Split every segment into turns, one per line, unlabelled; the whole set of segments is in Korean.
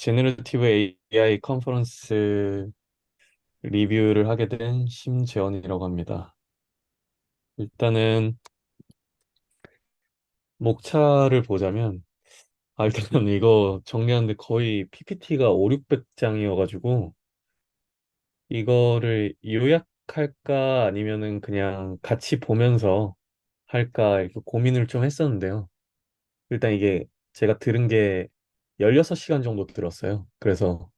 제너러티브 AI 컨퍼런스 리뷰를 하게 된 심재원이라고 합니다. 일단은 목차를 보자면, 일단은 이거 정리하는데 거의 PPT가 5, 600장이어가지고 이거를 요약할까 아니면은 그냥 같이 보면서 할까 이렇게 고민을 좀 했었는데요. 일단 이게 제가 들은 게 16시간 정도 들었어요. 그래서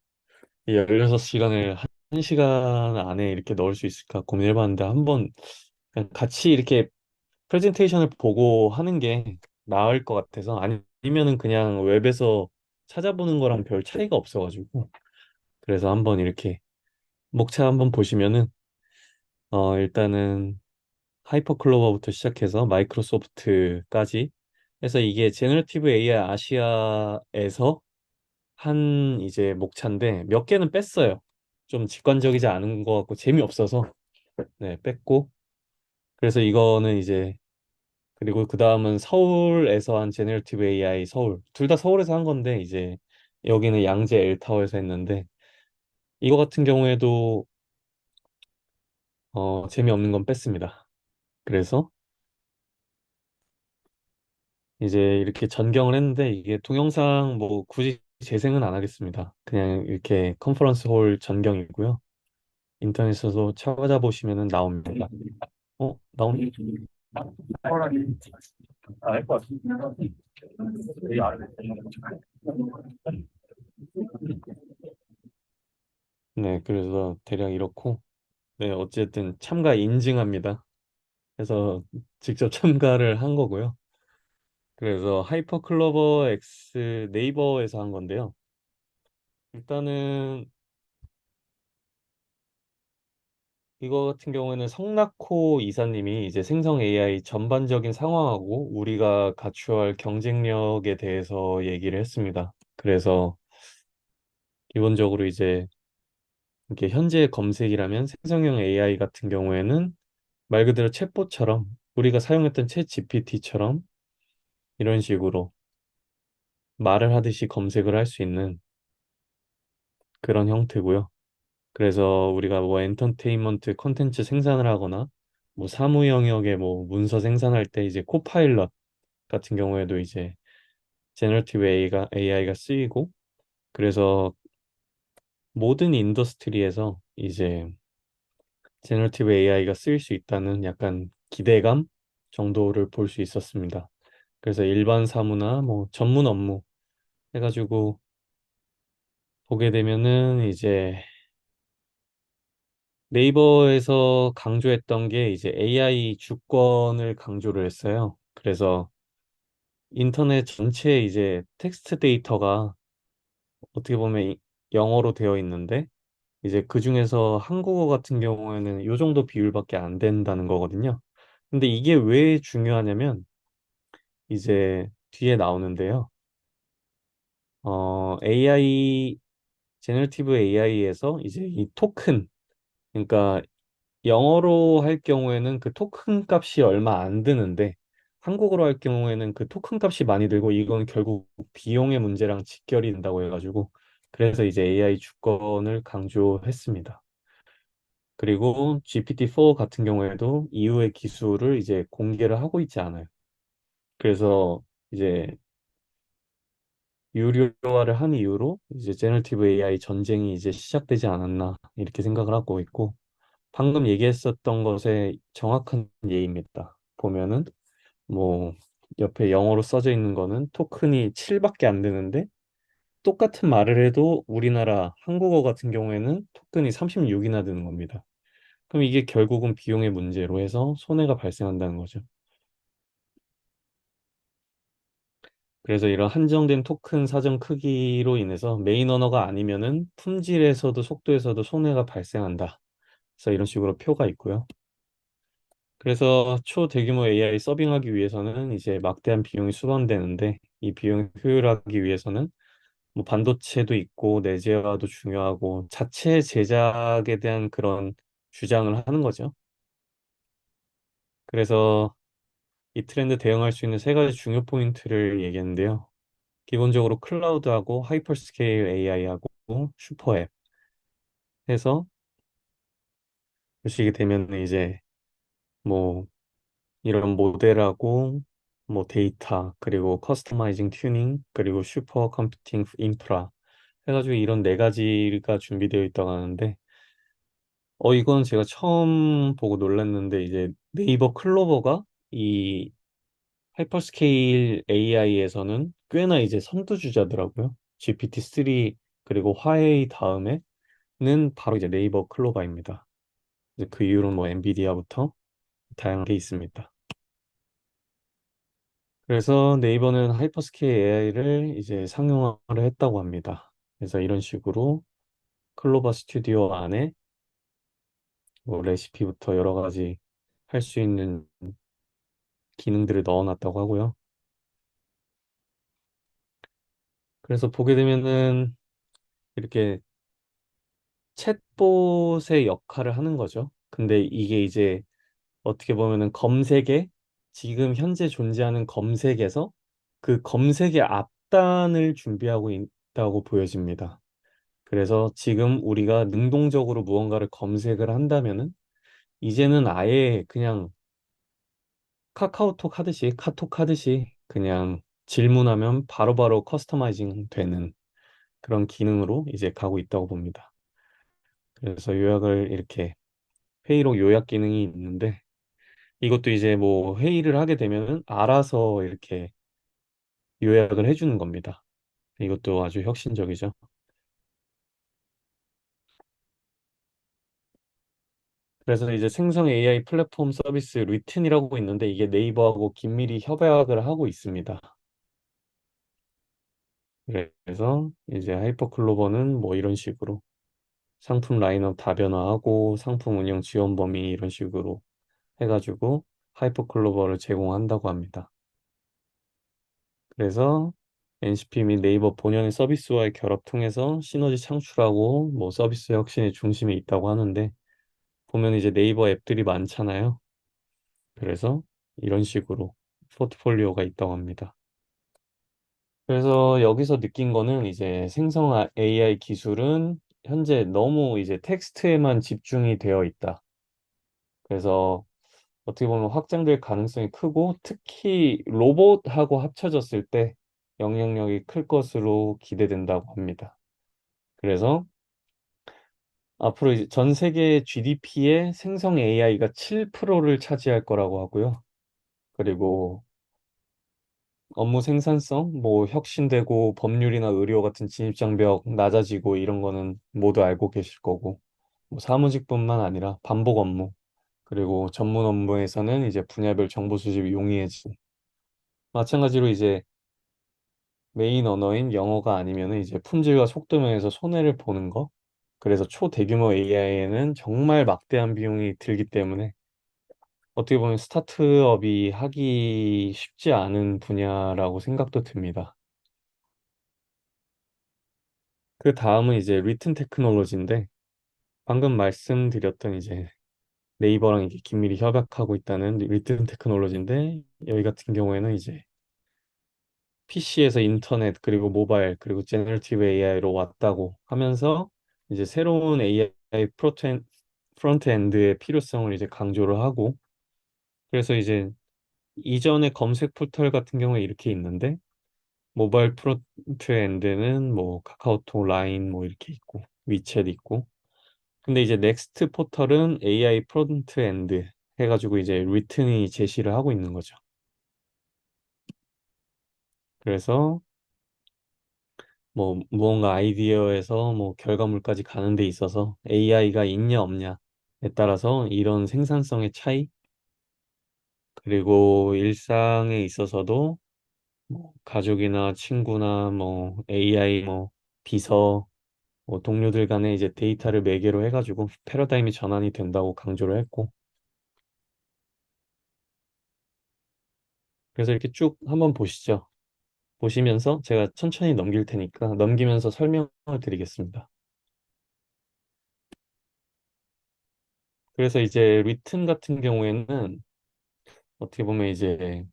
이 16시간을 1시간 안에 이렇게 넣을 수 있을까 고민해봤는데 한번 그냥 같이 이렇게 프레젠테이션을 보고 하는 게 나을 것 같아서 아니면은 그냥 웹에서 찾아보는 거랑 별 차이가 없어가지고 그래서 한번 이렇게 목차 한번 보시면은 일단은 하이퍼클로버부터 시작해서 마이크로소프트까지 해서 이게 제너러티브 AI 아시아에서 한 이제 목차인데 몇 개는 뺐어요. 좀 직관적이지 않은 것 같고 재미없어서 네 뺐고 그래서 이거는 이제 그리고 그 다음은 서울에서 한 제너러티브 AI 서울 둘 다 서울에서 한 건데 이제 여기는 양재 엘타워에서 했는데 이거 같은 경우에도 재미없는 건 뺐습니다. 그래서 이제 이렇게 전경을 했는데 이게 동영상 뭐 굳이 재생은 안 하겠습니다. 그냥 이렇게 컨퍼런스 홀 전경이고요. 인터넷에서도 찾아보시면은 나옵니다. 나오네. 네, 그래서 대략 이렇고, 네, 어쨌든 참가 인증합니다. 그래서 직접 참가를 한 거고요. 그래서 하이퍼클로버 X 네이버에서 한 건데요. 일단은 이거 같은 경우에는 성낙호 이사님이 이제 생성 AI 전반적인 상황하고 우리가 갖춰야 할 경쟁력에 대해서 얘기를 했습니다. 그래서 기본적으로 이제 이게 현재 검색이라면 생성형 AI 같은 경우에는 말 그대로 챗봇처럼 우리가 사용했던 챗 GPT처럼 이런 식으로 말을 하듯이 검색을 할 수 있는 그런 형태고요. 그래서 우리가 뭐 엔터테인먼트 콘텐츠 생산을 하거나 뭐 사무 영역에 뭐 문서 생산할 때 이제 코파일럿 같은 경우에도 이제 제너러티브 AI가 쓰이고 그래서 모든 인더스트리에서 이제 제너러티브 AI가 쓰일 수 있다는 약간 기대감 정도를 볼 수 있었습니다. 그래서 일반 사무나 뭐 전문 업무 해가지고 보게 되면은 이제 네이버에서 강조했던 게 이제 AI 주권을 강조를 했어요. 그래서 인터넷 전체에 이제 텍스트 데이터가 어떻게 보면 영어로 되어 있는데 이제 그중에서 한국어 같은 경우에는 요 정도 비율밖에 안 된다는 거거든요. 근데 이게 왜 중요하냐면 이제 뒤에 나오는데요. AI 제너티브 AI에서 이제 이 토큰 그러니까 영어로 할 경우에는 그 토큰 값이 얼마 안 드는데 한국어로 할 경우에는 그 토큰 값이 많이 들고 이건 결국 비용의 문제랑 직결이 된다고 해가지고 그래서 이제 AI 주권을 강조했습니다. 그리고 GPT-4 같은 경우에도 이후의 기술을 이제 공개를 하고 있지 않아요. 그래서 이제 유료화를 한 이후로 이제 제너티브 AI 전쟁이 이제 시작되지 않았나 이렇게 생각을 하고 있고 방금 얘기했었던 것에 정확한 예입니다. 보면은 뭐 옆에 영어로 써져 있는 거는 토큰이 7밖에 안 되는데 똑같은 말을 해도 우리나라 한국어 같은 경우에는 토큰이 36이나 드는 겁니다. 그럼 이게 결국은 비용의 문제로 해서 손해가 발생한다는 거죠. 그래서 이런 한정된 토큰 사정 크기로 인해서 메인 언어가 아니면은 품질에서도 속도에서도 손해가 발생한다. 그래서 이런 식으로 표가 있고요. 그래서 초대규모 AI 서빙하기 위해서는 이제 막대한 비용이 수반되는데 이 비용을 효율화하기 위해서는 뭐 반도체도 있고 내재화도 중요하고 자체 제작에 대한 그런 주장을 하는 거죠. 그래서 이 트렌드 대응할 수 있는 세 가지 중요 포인트를 얘기했는데요. 기본적으로 클라우드하고 하이퍼스케일 AI하고 슈퍼앱 해서 보시게 되면 이제 뭐 이런 모델하고 뭐 데이터 그리고 커스터마이징 튜닝 그리고 슈퍼 컴퓨팅 인프라 해가지고 이런 네 가지가 준비되어 있다고 하는데 이건 제가 처음 보고 놀랐는데 이제 네이버 클로버가 이 하이퍼스케일 AI에서는 꽤나 이제 선두주자더라고요. GPT-3 그리고 화웨이 다음에는 바로 이제 네이버 클로버입니다. 이제 그 이후로는 뭐 엔비디아부터 다양하게 있습니다. 그래서 네이버는 하이퍼스케일 AI를 이제 상용화를 했다고 합니다. 그래서 이런 식으로 클로버 스튜디오 안에 뭐 레시피부터 여러 가지 할 수 있는 기능들을 넣어놨다고 하고요. 그래서 보게 되면은 이렇게 챗봇의 역할을 하는 거죠. 근데 이게 이제 어떻게 보면은 검색에 지금 현재 존재하는 검색에서 그 검색의 앞단을 준비하고 있다고 보여집니다. 그래서 지금 우리가 능동적으로 무언가를 검색을 한다면은 이제는 아예 그냥 카카오톡 하듯이 카톡 하듯이 그냥 질문하면 바로바로 커스터마이징 되는 그런 기능으로 이제 가고 있다고 봅니다. 그래서 요약을 이렇게 회의록 요약 기능이 있는데 이것도 이제 뭐 회의를 하게 되면은 알아서 이렇게 요약을 해주는 겁니다. 이것도 아주 혁신적이죠. 그래서 이제 생성 AI 플랫폼 서비스 리튼이라고 있는데 이게 네이버하고 긴밀히 협약을 하고 있습니다. 그래서 이제 하이퍼클로버는 뭐 이런 식으로 상품 라인업 다변화하고 상품 운영 지원 범위 이런 식으로 해가지고 하이퍼클로버를 제공한다고 합니다. 그래서 NCP 및 네이버 본연의 서비스와의 결합 통해서 시너지 창출하고 뭐 서비스 혁신의 중심에 있다고 하는데 보면 이제 네이버 앱들이 많잖아요. 그래서 이런 식으로 포트폴리오가 있다고 합니다. 그래서 여기서 느낀 거는 이제 생성 AI 기술은 현재 너무 이제 텍스트에만 집중이 되어 있다. 그래서 어떻게 보면 확장될 가능성이 크고 특히 로봇하고 합쳐졌을 때 영향력이 클 것으로 기대된다고 합니다. 그래서 앞으로 이제 전 세계 GDP의 생성 AI가 7%를 차지할 거라고 하고요. 그리고 업무 생산성, 뭐 혁신되고 법률이나 의료 같은 진입장벽 낮아지고 이런 거는 모두 알고 계실 거고, 뭐 사무직뿐만 아니라 반복 업무, 그리고 전문 업무에서는 이제 분야별 정보 수집이 용이해지고, 마찬가지로 이제 메인 언어인 영어가 아니면은 이제 품질과 속도 면에서 손해를 보는 거. 그래서 초대규모 AI에는 정말 막대한 비용이 들기 때문에 어떻게 보면 스타트업이 하기 쉽지 않은 분야라고 생각도 듭니다. 그 다음은 이제 리튼 테크놀로지인데 방금 말씀드렸던 이제 네이버랑 이게 긴밀히 협약하고 있다는 리튼 테크놀로지인데 여기 같은 경우에는 이제 PC에서 인터넷 그리고 모바일 그리고 제너러티브 AI로 왔다고 하면서 이제 새로운 AI 프론트 엔드의 필요성을 이제 강조를 하고 그래서 이제 이전의 검색 포털 같은 경우에 이렇게 있는데 모바일 프론트 엔드는 뭐 카카오톡, 라인 뭐 이렇게 있고 위챗 있고 근데 이제 넥스트 포털은 AI 프론트 엔드 해가지고 이제 리튼이 제시를 하고 있는 거죠. 그래서 뭐 무언가 아이디어에서 뭐 결과물까지 가는 데 있어서 AI가 있냐 없냐에 따라서 이런 생산성의 차이 그리고 일상에 있어서도 뭐 가족이나 친구나 뭐 AI 뭐 비서 뭐 동료들 간에 이제 데이터를 매개로 해가지고 패러다임이 전환이 된다고 강조를 했고 그래서 이렇게 쭉 한번 보시죠. 보시면서 제가 천천히 넘길 테니까 넘기면서 설명을 드리겠습니다. 그래서 이제 리튼 같은 경우에는 어떻게 보면 이제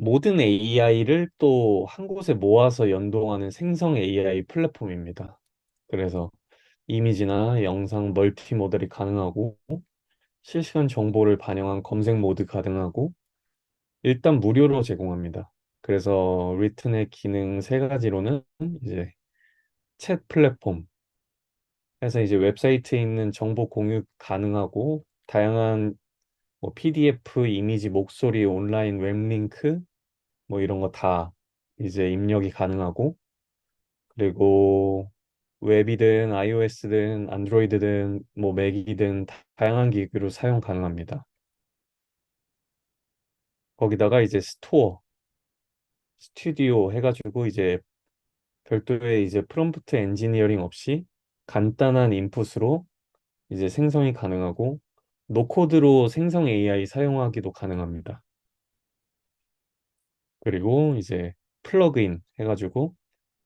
모든 AI를 또 한 곳에 모아서 연동하는 생성 AI 플랫폼입니다. 그래서 이미지나 영상 멀티 모델이 가능하고 실시간 정보를 반영한 검색 모드 가능하고 일단 무료로 제공합니다. 그래서 리튼의 기능 세 가지로는 이제 챗 플랫폼 해서 이제 웹사이트에 있는 정보 공유 가능하고 다양한 뭐 PDF, 이미지, 목소리, 온라인 웹링크 뭐 이런 거 다 이제 입력이 가능하고 그리고 웹이든 iOS든 안드로이드든 뭐 맥이든 다양한 기기로 사용 가능합니다. 거기다가 이제 스튜디오 해가지고 이제 별도의 이제 프롬프트 엔지니어링 없이 간단한 인풋으로 이제 생성이 가능하고 노코드로 생성 AI 사용하기도 가능합니다. 그리고 이제 플러그인 해가지고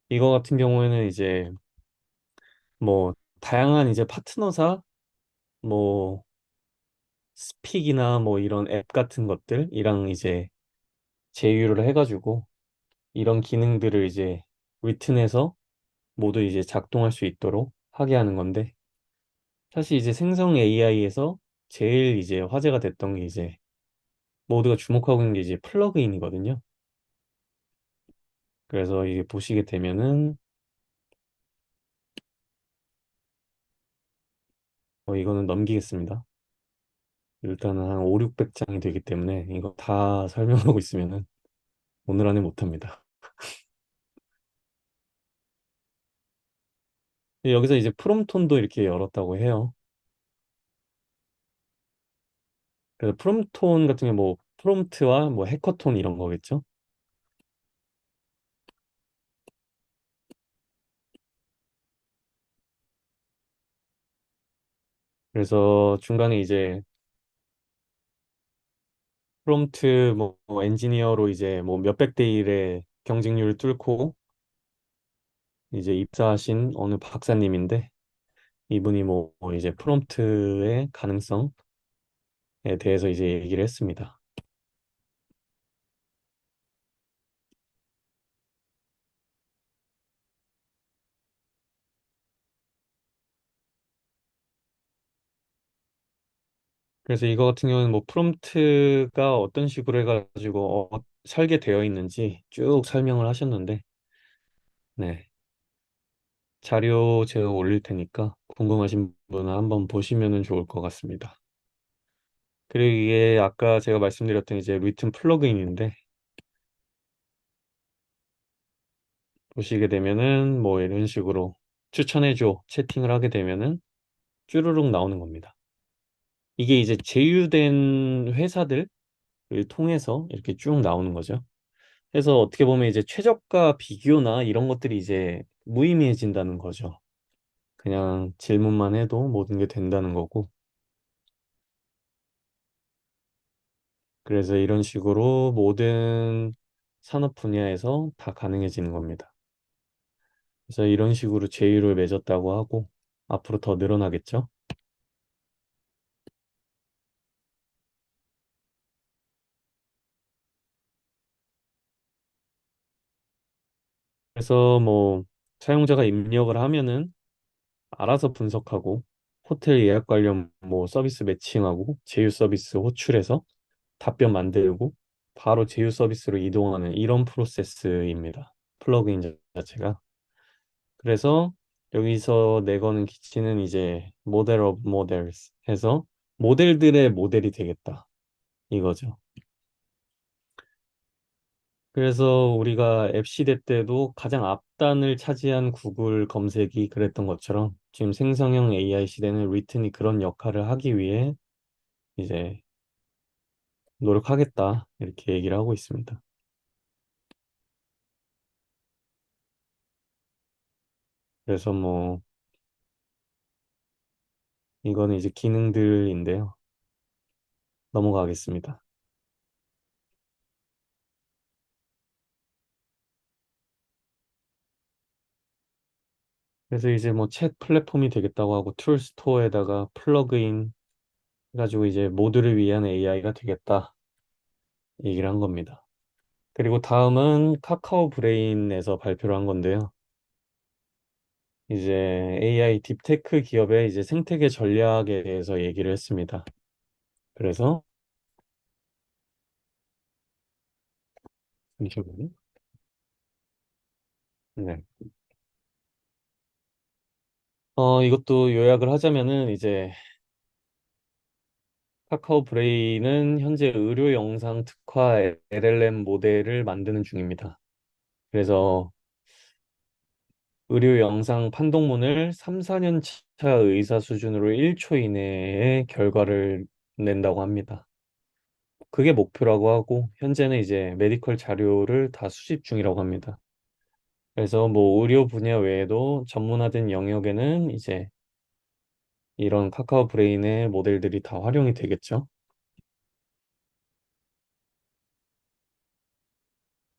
이거 같은 경우에는 이제 뭐 다양한 이제 파트너사 뭐 스픽이나 뭐 이런 앱 같은 것들이랑 이제 제휴를 해가지고 이런 기능들을 이제 리튼에서 모두 이제 작동할 수 있도록 하게 하는 건데 사실 이제 생성 AI에서 제일 이제 화제가 됐던 게 이제 모두가 주목하고 있는 게 이제 플러그인이거든요. 그래서 이게 보시게 되면은 이거는 넘기겠습니다. 일단은 한 5, 600장이 되기 때문에 이거 다 설명하고 있으면은 오늘 안에 못합니다. 여기서 이제 프롬톤도 이렇게 열었다고 해요. 그래서 프롬톤 같은 게 뭐 프롬프트와 뭐 해커톤 이런 거겠죠. 그래서 중간에 이제 프롬프트 뭐 엔지니어로 이제 뭐 몇백 대 일의 경쟁률을 뚫고 이제 입사하신 어느 박사님인데 이분이 뭐 이제 프롬프트의 가능성에 대해서 이제 얘기를 했습니다. 그래서 이거 같은 경우는 뭐 프롬프트가 어떤 식으로 해가지고 설계되어 있는지 쭉 설명을 하셨는데 네. 자료 제가 올릴 테니까 궁금하신 분은 한번 보시면 좋을 것 같습니다. 그리고 이게 아까 제가 말씀드렸던 이제 리튼 플러그인인데 보시게 되면은 뭐 이런 식으로 추천해줘 채팅을 하게 되면은 쭈루룩 나오는 겁니다. 이게 이제 제휴된 회사들을 통해서 이렇게 쭉 나오는 거죠. 그래서 어떻게 보면 이제 최저가 비교나 이런 것들이 이제 무의미해진다는 거죠. 그냥 질문만 해도 모든 게 된다는 거고. 그래서 이런 식으로 모든 산업 분야에서 다 가능해지는 겁니다. 그래서 이런 식으로 제휴를 맺었다고 하고 앞으로 더 늘어나겠죠. 그래서 뭐 사용자가 입력을 하면은 알아서 분석하고 호텔 예약 관련 뭐 서비스 매칭하고 제휴 서비스 호출해서 답변 만들고 바로 제휴 서비스로 이동하는 이런 프로세스입니다. 플러그인 자체가. 그래서 여기서 내거는 기치는 이제 모델 오브 모델스 해서 모델들의 모델이 되겠다 이거죠. 그래서 우리가 앱 시대 때도 가장 앞단을 차지한 구글 검색이 그랬던 것처럼 지금 생성형 AI 시대는 리튼이 그런 역할을 하기 위해 이제 노력하겠다 이렇게 얘기를 하고 있습니다. 그래서 뭐 이거는 이제 기능들인데요. 넘어가겠습니다. 그래서 이제 뭐 챗 플랫폼이 되겠다고 하고 툴 스토어에다가 플러그인 해가지고 이제 모두를 위한 AI가 되겠다 얘기를 한 겁니다. 그리고 다음은 카카오 브레인에서 발표를 한 건데요. 이제 AI 딥테크 기업의 이제 생태계 전략에 대해서 얘기를 했습니다. 그래서 잠시만요. 네. 이것도 요약을 하자면은 이제 카카오 브레인은 현재 의료 영상 특화 LLM 모델을 만드는 중입니다. 그래서 의료 영상 판독문을 3, 4년 차 의사 수준으로 1초 이내에 결과를 낸다고 합니다. 그게 목표라고 하고 현재는 이제 메디컬 자료를 다 수집 중이라고 합니다. 그래서 뭐 의료 분야 외에도 전문화된 영역에는 이제 이런 카카오 브레인의 모델들이 다 활용이 되겠죠.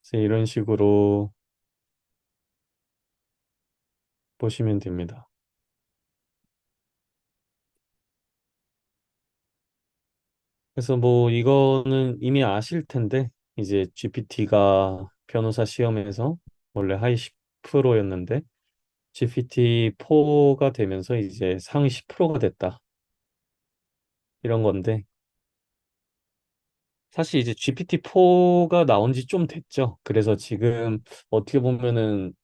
그래서 이런 식으로 보시면 됩니다. 그래서 뭐 이거는 이미 아실 텐데 이제 GPT가 변호사 시험에서 원래 하위 10%였는데 GPT-4가 되면서 이제 상위 10%가 됐다. 이런 건데 사실 이제 GPT-4가 나온 지 좀 됐죠. 그래서 지금 어떻게 보면은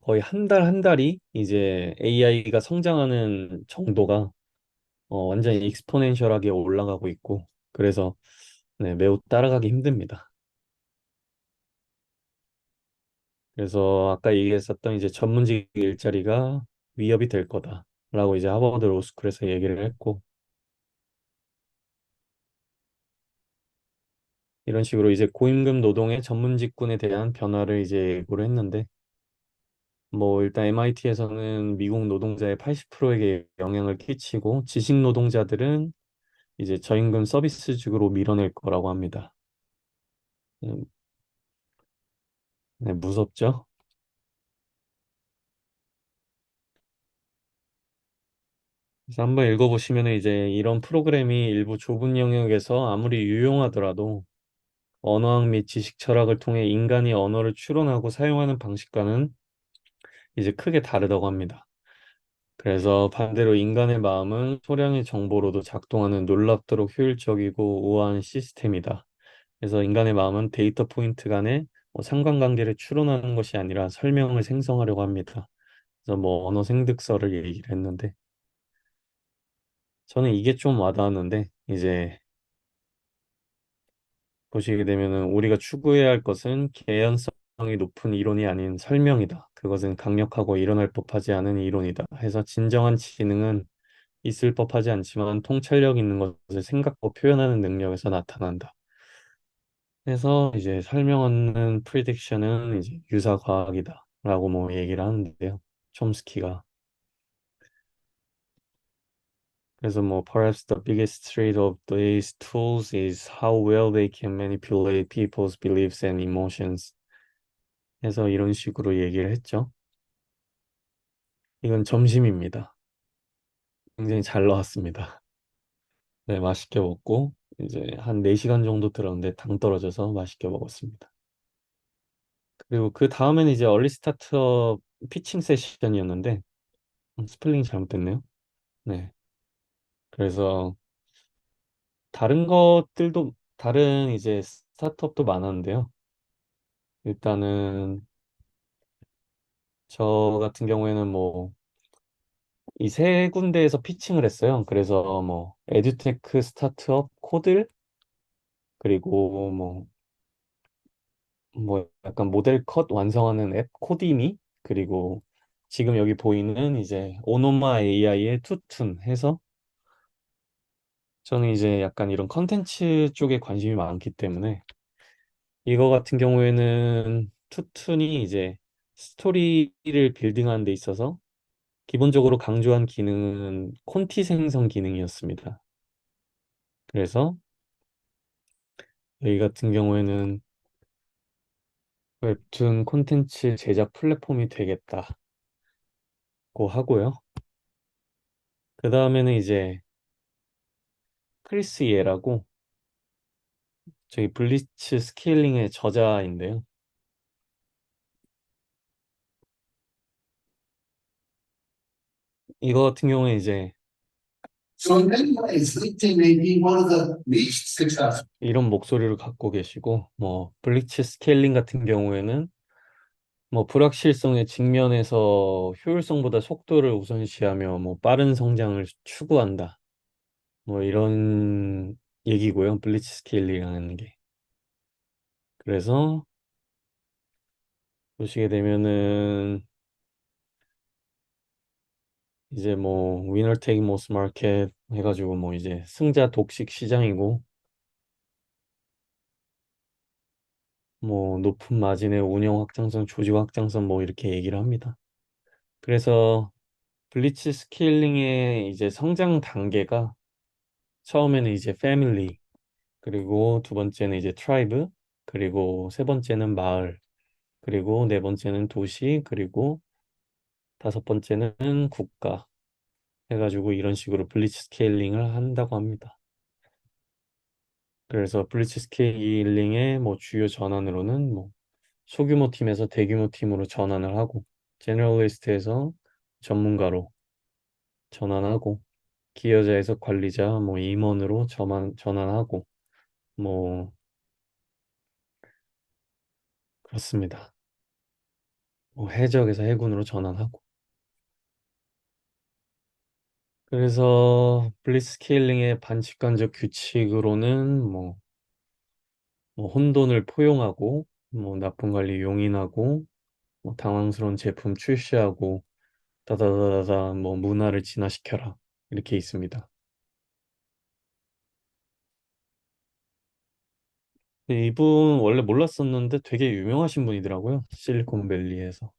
거의 한 달 한 달이 이제 AI가 성장하는 정도가 완전히 익스포넨셜하게 올라가고 있고 그래서 네, 매우 따라가기 힘듭니다. 그래서 아까 얘기했었던 이제 전문직 일자리가 위협이 될 거다라고 이제 하버드 로스쿨에서 얘기를 했고 이런 식으로 이제 고임금 노동의 전문 직군에 대한 변화를 이제 예고를 했는데 뭐 일단 MIT에서는 미국 노동자의 80%에게 영향을 끼치고 지식 노동자들은 이제 저임금 서비스직으로 밀어낼 거라고 합니다. 음, 네, 무섭죠? 그래서 한번 읽어보시면 이제 이런 프로그램이 일부 좁은 영역에서 아무리 유용하더라도 언어학 및 지식 철학을 통해 인간이 언어를 추론하고 사용하는 방식과는 이제 크게 다르다고 합니다. 그래서 반대로 인간의 마음은 소량의 정보로도 작동하는 놀랍도록 효율적이고 우아한 시스템이다. 그래서 인간의 마음은 데이터 포인트 간의 뭐 상관관계를 추론하는 것이 아니라 설명을 생성하려고 합니다. 그래서 뭐 언어 생득설을 얘기를 했는데 저는 이게 좀 와닿았는데 이제 보시게 되면은 우리가 추구해야 할 것은 개연성이 높은 이론이 아닌 설명이다. 그것은 강력하고 일어날 법하지 않은 이론이다. 해서 진정한 지능은 있을 법하지 않지만 통찰력 있는 것을 생각하고 표현하는 능력에서 나타난다. 그래서 이제 설명하는 프리딕션은 이제 유사과학이다라고 뭐 얘기를 하는데요. 촘스키가. 그래서 뭐 perhaps the biggest trait of these tools is how well they can manipulate people's beliefs and emotions. 해서 이런 식으로 얘기를 했죠. 이건 점심입니다. 굉장히 잘 나왔습니다. 네, 맛있게 먹고 이제 한 4시간 정도 들었는데 당 떨어져서 맛있게 먹었습니다. 그리고 그 다음에는 이제 얼리 스타트업 피칭 세션이었는데 스펠링이 잘못됐네요. 네. 그래서 다른 것들도 다른 이제 스타트업도 많았는데요. 일단은 저 같은 경우에는 뭐 이 세 군데에서 피칭을 했어요. 그래서 뭐 에듀테크 스타트업 코들 그리고 뭐 약간 모델 컷 완성하는 앱 코디미 그리고 지금 여기 보이는 이제 오노마 AI의 투툰 해서 저는 이제 약간 이런 컨텐츠 쪽에 관심이 많기 때문에 이거 같은 경우에는 투툰이 이제 스토리를 빌딩하는 데 있어서 기본적으로 강조한 기능은 콘티 생성 기능이었습니다. 그래서 여기 같은 경우에는 웹툰 콘텐츠 제작 플랫폼이 되겠다고 하고요. 그 다음에는 이제 크리스 예라고 저기 블리츠 스케일링의 저자인데요. 이거 같은 경우에 이제
So in many ways, LinkedIn may be one of the least successful.
이런 목소리를 갖고 계시고, 뭐 블리츠 스케일링 같은 경우에는 뭐 불확실성에 직면해서 효율성보다 속도를 우선시하며 뭐 빠른 성장을 추구한다. 뭐 이런 얘기고요. 블리츠 스케일링이라는 게. 그래서 보시게 되면은 이제 뭐 위너 테이크 모스 마켓 해가지고 뭐 이제 승자 독식 시장이고 뭐 높은 마진의 운영 확장성, 조직 확장성 뭐 이렇게 얘기를 합니다. 그래서 블리츠 스케일링의 이제 성장 단계가 처음에는 이제 패밀리, 그리고 두 번째는 이제 트라이브, 그리고 세 번째는 마을, 그리고 네 번째는 도시, 그리고 다섯 번째는 국가 해가지고 이런 식으로 블리츠 스케일링을 한다고 합니다. 그래서 블리츠 스케일링의 뭐 주요 전환으로는 뭐 소규모 팀에서 대규모 팀으로 전환을 하고 제너럴리스트에서 전문가로 전환하고 기여자에서 관리자 뭐 임원으로 전환하고 뭐 그렇습니다. 뭐 해적에서 해군으로 전환하고 그래서 블리츠스케일링의 반직관적 규칙으로는 뭐 혼돈을 포용하고 뭐 나쁜 관리 용인하고 뭐 당황스러운 제품 출시하고 다다다다다 뭐 문화를 진화시켜라 이렇게 있습니다. 근데 이분 원래 몰랐었는데 되게 유명하신 분이더라고요. 실리콘밸리에서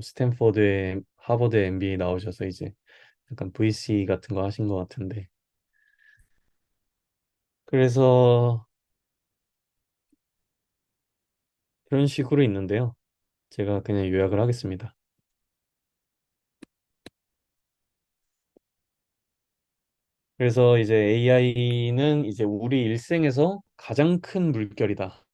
스탠퍼드에 하버드 MBA 나오셔서 이제 약간 VC 같은 거 하신 것 같은데 그래서 그런 식으로 있는데요. 제가 그냥 요약을 하겠습니다. 그래서 이제 AI는 이제 우리 일생에서 가장 큰 물결이다.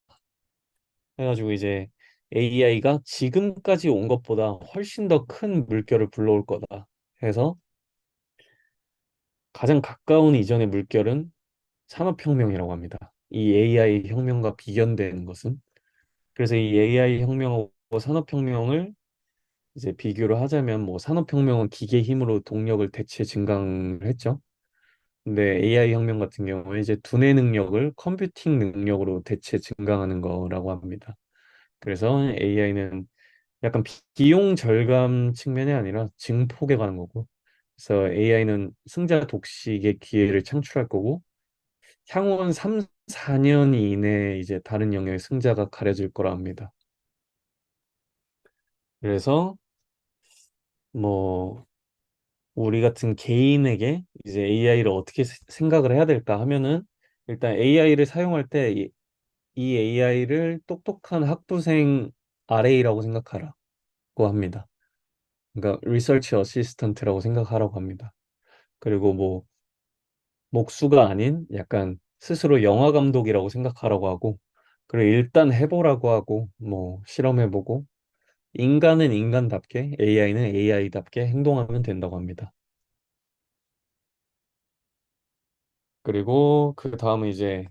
해가지고 이제 AI가 지금까지 온 것보다 훨씬 더 큰 물결을 불러올 거다. 해서 가장 가까운 이전의 물결은 산업혁명이라고 합니다. 이 AI 혁명과 비견되는 것은. 그래서 이 AI 혁명하고 산업혁명을 이제 비교를 하자면 뭐 산업혁명은 기계 힘으로 동력을 대체 증강을 했죠. 근데 AI 혁명 같은 경우에 이제 두뇌 능력을 컴퓨팅 능력으로 대체 증강하는 거라고 합니다. 그래서 AI는 약간 비용 절감 측면이 아니라 증폭에 관한 거고. 그래서 AI는 승자 독식의 기회를 창출할 거고 향후 한 3, 4년 이내에 이제 다른 영역의 승자가 가려질 거라 합니다. 그래서 뭐 우리 같은 개인에게 이제 AI를 어떻게 생각을 해야 될까 하면은 일단 AI를 사용할 때 이 AI를 똑똑한 학부생 RA라고 생각하라고 합니다. 그러니까 리서치 어시스턴트라고 생각하라고 합니다. 그리고 뭐 목수가 아닌 약간 스스로 영화 감독이라고 생각하라고 하고 그리고 일단 해보라고 하고 뭐 실험해보고 인간은 인간답게 AI는 AI답게 행동하면 된다고 합니다. 그리고 그 다음은 이제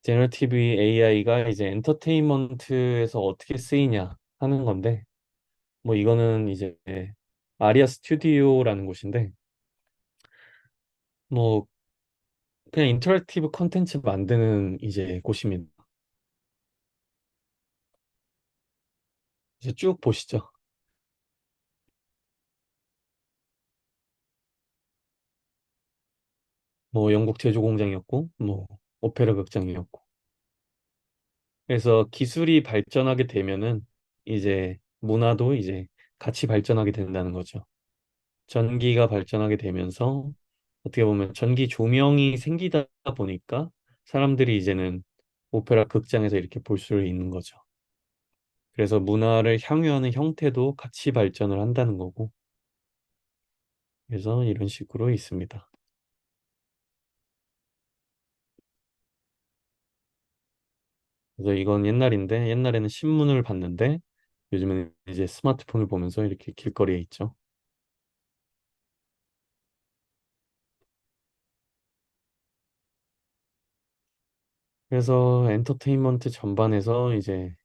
제너티브 AI가 이제 엔터테인먼트에서 어떻게 쓰이냐 하는 건데 뭐 이거는 이제 아리아 스튜디오라는 곳인데 뭐 그냥 인터랙티브 컨텐츠 만드는 이제 곳입니다. 이제 쭉 보시죠. 뭐 영국 제조공장이었고 뭐 오페라 극장이었고 그래서 기술이 발전하게 되면은 이제 문화도 이제 같이 발전하게 된다는 거죠. 전기가 발전하게 되면서 어떻게 보면 전기 조명이 생기다 보니까 사람들이 이제는 오페라 극장에서 이렇게 볼 수 있는 거죠. 그래서 문화를 향유하는 형태도 같이 발전을 한다는 거고 그래서 이런 식으로 있습니다. 그래서 이건 옛날인데 옛날에는 신문을 봤는데 요즘에는 이제 스마트폰을 보면서 이렇게 길거리에 있죠. 그래서 엔터테인먼트 전반에서 이제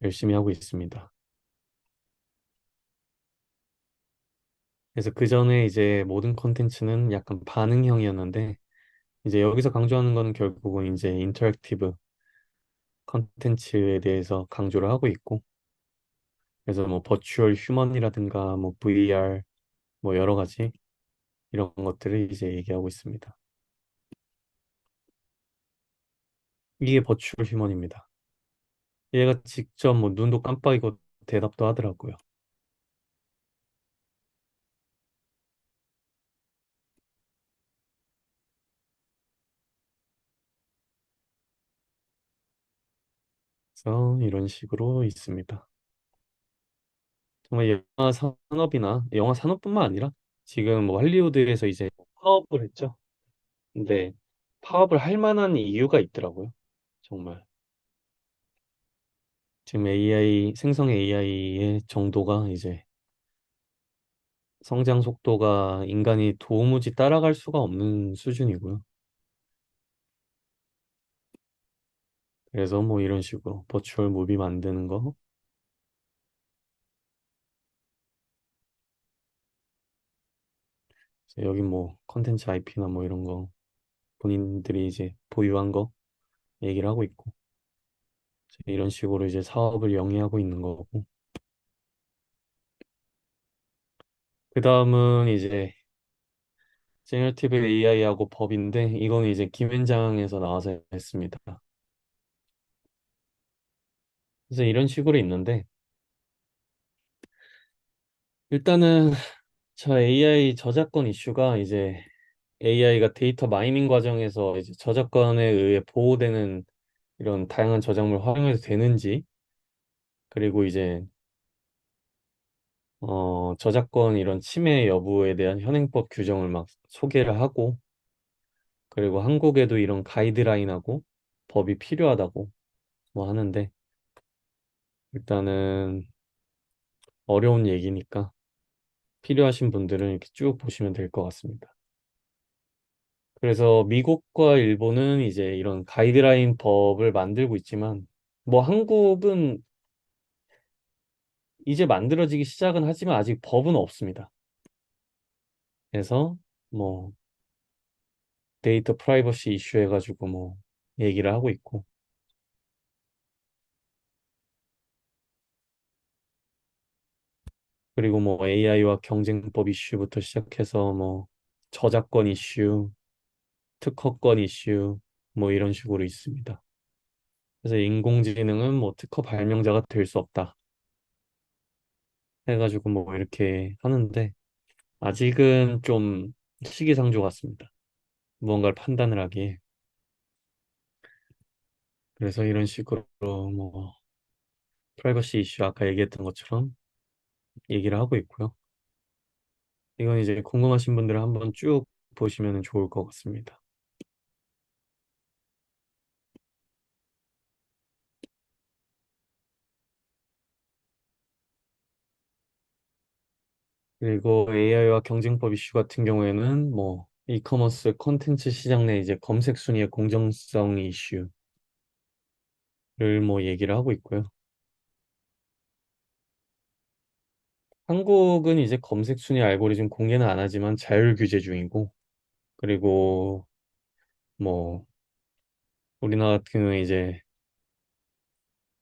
열심히 하고 있습니다. 그래서 그 전에 이제 모든 콘텐츠는 약간 반응형이었는데 이제 여기서 강조하는 거는 결국은 이제 인터랙티브 콘텐츠에 대해서 강조를 하고 있고 그래서 뭐 버추얼 휴먼이라든가 뭐 VR 뭐 여러 가지 이런 것들을 이제 얘기하고 있습니다. 이게 버추얼 휴먼입니다. 얘가 직접 뭐 눈도 깜빡이고 대답도 하더라고요. 그래서 이런 식으로 있습니다. 정말 영화 산업이나 영화 산업뿐만 아니라 지금 뭐 할리우드에서 이제 파업을 했죠. 근데 파업을 할 만한 이유가 있더라고요. 정말 지금 AI 생성 AI의 정도가 이제 성장 속도가 인간이 도무지 따라갈 수가 없는 수준이고요. 그래서 뭐 이런 식으로 버추얼 무비 만드는 거 여기 뭐 컨텐츠 IP나 뭐 이런 거 본인들이 이제 보유한 거 얘기를 하고 있고 이런 식으로 이제 사업을 영위하고 있는 거고 그 다음은 이제 제너티브 AI하고 법인데 이건 이제 김현장에서 나와서 했습니다. 그래서 이런 식으로 있는데 일단은 저 AI 저작권 이슈가 이제 AI가 데이터 마이닝 과정에서 이제 저작권에 의해 보호되는 이런 다양한 저작물 활용해도 되는지 그리고 이제 저작권 이런 침해 여부에 대한 현행법 규정을 막 소개를 하고 그리고 한국에도 이런 가이드라인하고 법이 필요하다고 뭐 하는데 일단은 어려운 얘기니까 필요하신 분들은 이렇게 쭉 보시면 될 것 같습니다. 그래서 미국과 일본은 이제 이런 가이드라인 법을 만들고 있지만 뭐 한국은 이제 만들어지기 시작은 하지만 아직 법은 없습니다. 그래서 뭐 데이터 프라이버시 이슈 해가지고 뭐 얘기를 하고 있고 그리고 뭐 AI와 경쟁법 이슈부터 시작해서 뭐 저작권 이슈, 특허권 이슈 뭐 이런 식으로 있습니다. 그래서 인공지능은 뭐 특허 발명자가 될 수 없다 해가지고 뭐 이렇게 하는데 아직은 좀 시기상조 같습니다. 무언가를 판단을 하기에. 그래서 이런 식으로 뭐 프라이버시 이슈 아까 얘기했던 것처럼 얘기를 하고 있고요. 이건 이제 궁금하신 분들은 한번 쭉 보시면 좋을 것 같습니다. 그리고 AI와 경쟁법 이슈 같은 경우에는 뭐 이커머스 콘텐츠 시장 내 이제 검색 순위의 공정성 이슈를 뭐 얘기를 하고 있고요. 한국은 이제 검색 순위 알고리즘 공개는 안 하지만 자율 규제 중이고 그리고 뭐 우리나라 같은 경우에 이제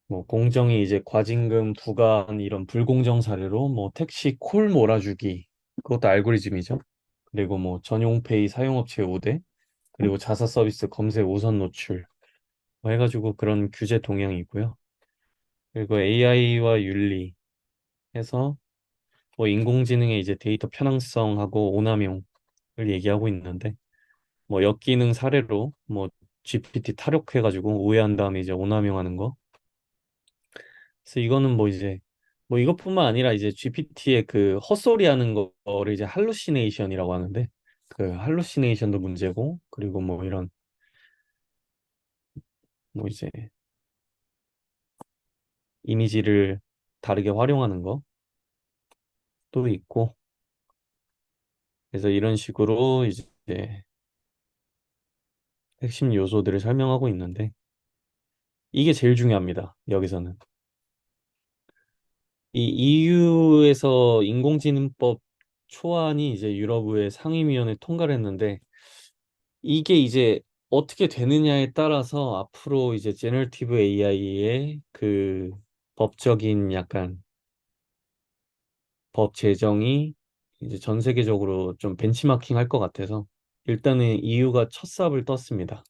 뭐 공정위 이제 과징금 부과한 이런 불공정 사례로 뭐 택시 콜 몰아주기 그것도 알고리즘이죠. 그리고 뭐 전용 페이 사용업체 우대 그리고 자사 서비스 검색 우선 노출 뭐 해가지고 그런 규제 동향이고요. 그리고 AI와 윤리 해서 뭐 인공지능의 이제 데이터 편향성하고 오남용을 얘기하고 있는데 뭐 역기능 사례로 뭐 GPT 탈옥해가지고 오해한 다음에 이제 오남용하는 거. 그래서 이거는 뭐 이제 뭐 이것뿐만 아니라 이제 GPT의 그 헛소리하는 거를 이제 할루시네이션이라고 하는데 그 할루시네이션도 문제고 그리고 뭐 이런 뭐 이제 이미지를 다르게 활용하는 것도 있고, 그래서 이런 식으로 이제 핵심 요소들을 설명하고 있는데, 이게 제일 중요합니다. 여기서는. 이 EU에서 인공지능법 초안이 이제 유럽의 상임위원회 통과를 했는데, 이게 이제 어떻게 되느냐에 따라서 앞으로 이제 제너티브 AI의 그 법적인 약간 법 제정이 이제 전 세계적으로 좀 벤치마킹 할 것 같아서 일단은 EU가 첫 삽을 떴습니다.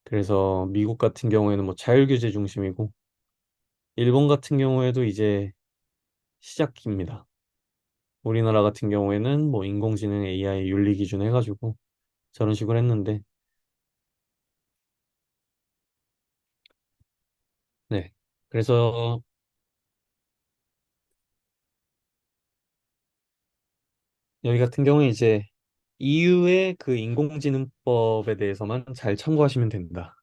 그래서 미국 같은 경우에는 뭐 자율 규제 중심이고 일본 같은 경우에도 이제 시작입니다. 우리나라 같은 경우에는 뭐 인공지능 AI 윤리 기준 해가지고 저런 식으로 했는데 네. 그래서 여기 같은 경우에 이제 EU의 그 인공지능법에 대해서만 잘 참고하시면 됩니다.